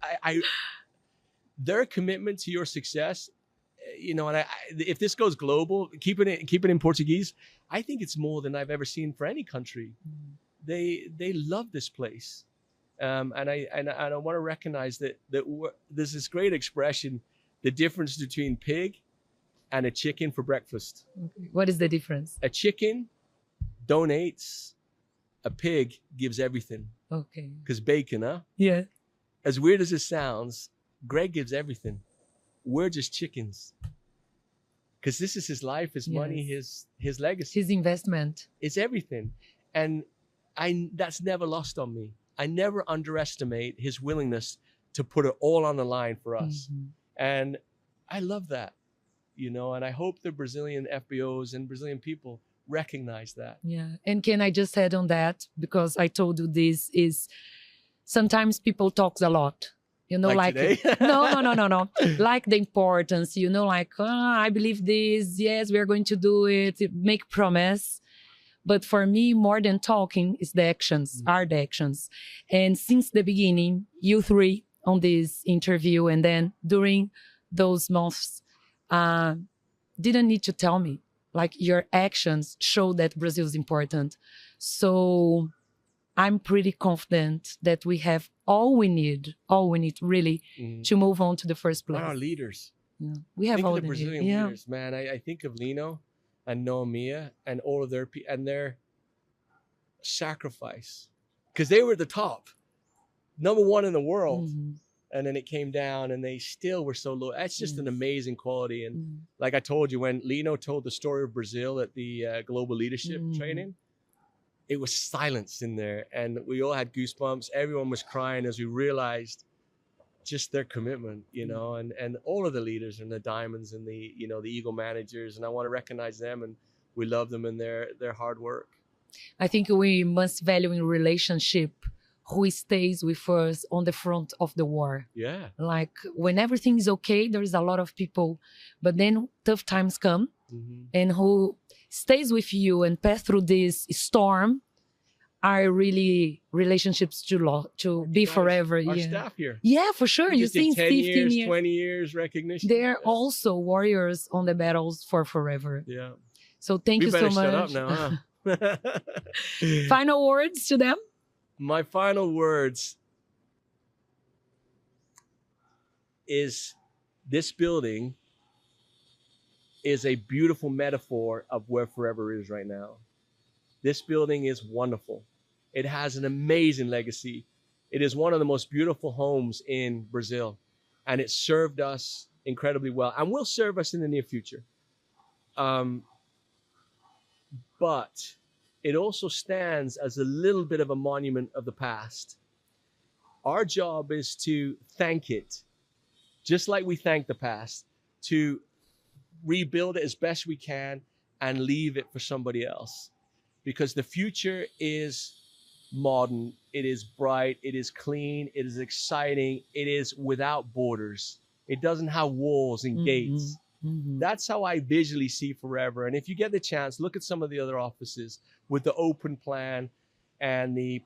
their commitment to your success, and if this goes global, keep it in Portuguese. I think it's more than I've ever seen for any country. They love this place, and I want to recognize that there's this great expression, the difference between pig and a chicken for breakfast. Okay. What is the difference? A chicken donates, a pig gives everything. Okay. Because bacon, huh? Yeah. As weird as it sounds, Greg gives everything. We're just chickens. Because this is his life, his money, his legacy. His investment. It's everything. And that's never lost on me. I never underestimate his willingness to put it all on the line for us. And I love that. And I hope the Brazilian FBOs and Brazilian people recognize that. Yeah. And can I just add on that? Because I told you this is sometimes people talk a lot, like today? No. Like the importance, I believe this. Yes, we are going to do it. Make promise. But for me, more than talking is the actions, are the actions. And since the beginning, you three on this interview, and then during those months, didn't need to tell me. Like, your actions show that Brazil is important. So I'm pretty confident that we have all we need really to move on to the first place. Our leaders. Yeah. We have all the Brazilian leaders, man. I think of Lino and Noemia and all of their sacrifice, because they were at the top, #1 in the world. And then it came down, and they still were so low. That's just an amazing quality. And like I told you, when Lino told the story of Brazil at the global leadership training, it was silence in there, and we all had goosebumps. Everyone was crying as we realized just their commitment, and all of the leaders and the diamonds and the Eagle managers. And I want to recognize them, and we love them and their hard work. I think we must value in relationship who stays with us on the front of the war. Yeah. Like, when everything is okay, there is a lot of people, but then tough times come, and who stays with you and pass through this storm are really relationships to be forever. Our staff here. Yeah, for sure. You see, 10 years, 20 years recognition. They're also warriors on the battles for forever. Yeah. So thank you so much. Shut up now, huh? Final words to them? My final words is, this building is a beautiful metaphor of where Forever is right now. This building is wonderful. It has an amazing legacy. It is one of the most beautiful homes in Brazil, and it served us incredibly well and will serve us in the near future. But it also stands as a little bit of a monument of the past. Our job is to thank it. Just like we thank the past, to rebuild it as best we can and leave it for somebody else. Because the future is modern, it is bright, it is clean, it is exciting, it is without borders. It doesn't have walls and gates. That's how I visually see Forever. And if you get the chance, look at some of the other offices with the open plan and the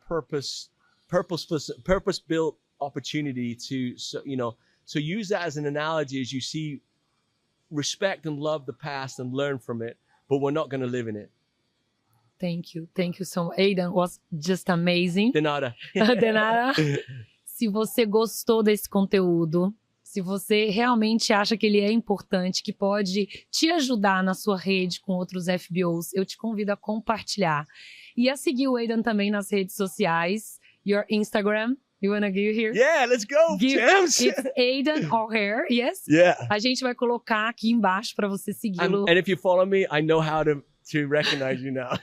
purpose-built opportunity to, so use that as an analogy as you see, respect and love the past and learn from it, but we're not going to live in it. Thank you so much. Aidan, was just amazing. De nada. De nada. Se você gostou desse conteúdo, se você realmente acha que ele é importante, que pode te ajudar na sua rede com outros FBOs, eu te convido a compartilhar. E a seguir o Aidan também nas redes sociais. Your Instagram. You wanna give here? Yeah, let's go. James. It's Aidan O'Hare, yes? Yeah. A gente vai colocar aqui embaixo para você segui-lo. And if you follow me, I know how to recognize you now.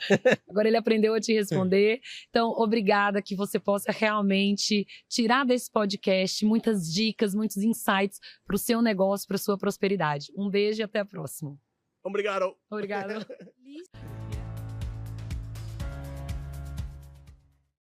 Agora ele aprendeu a te responder. Então, obrigada, que você possa realmente tirar desse podcast muitas dicas, muitos insights para o seu negócio, para a sua prosperidade. Um beijo e até a próxima. Obrigado. Obrigada.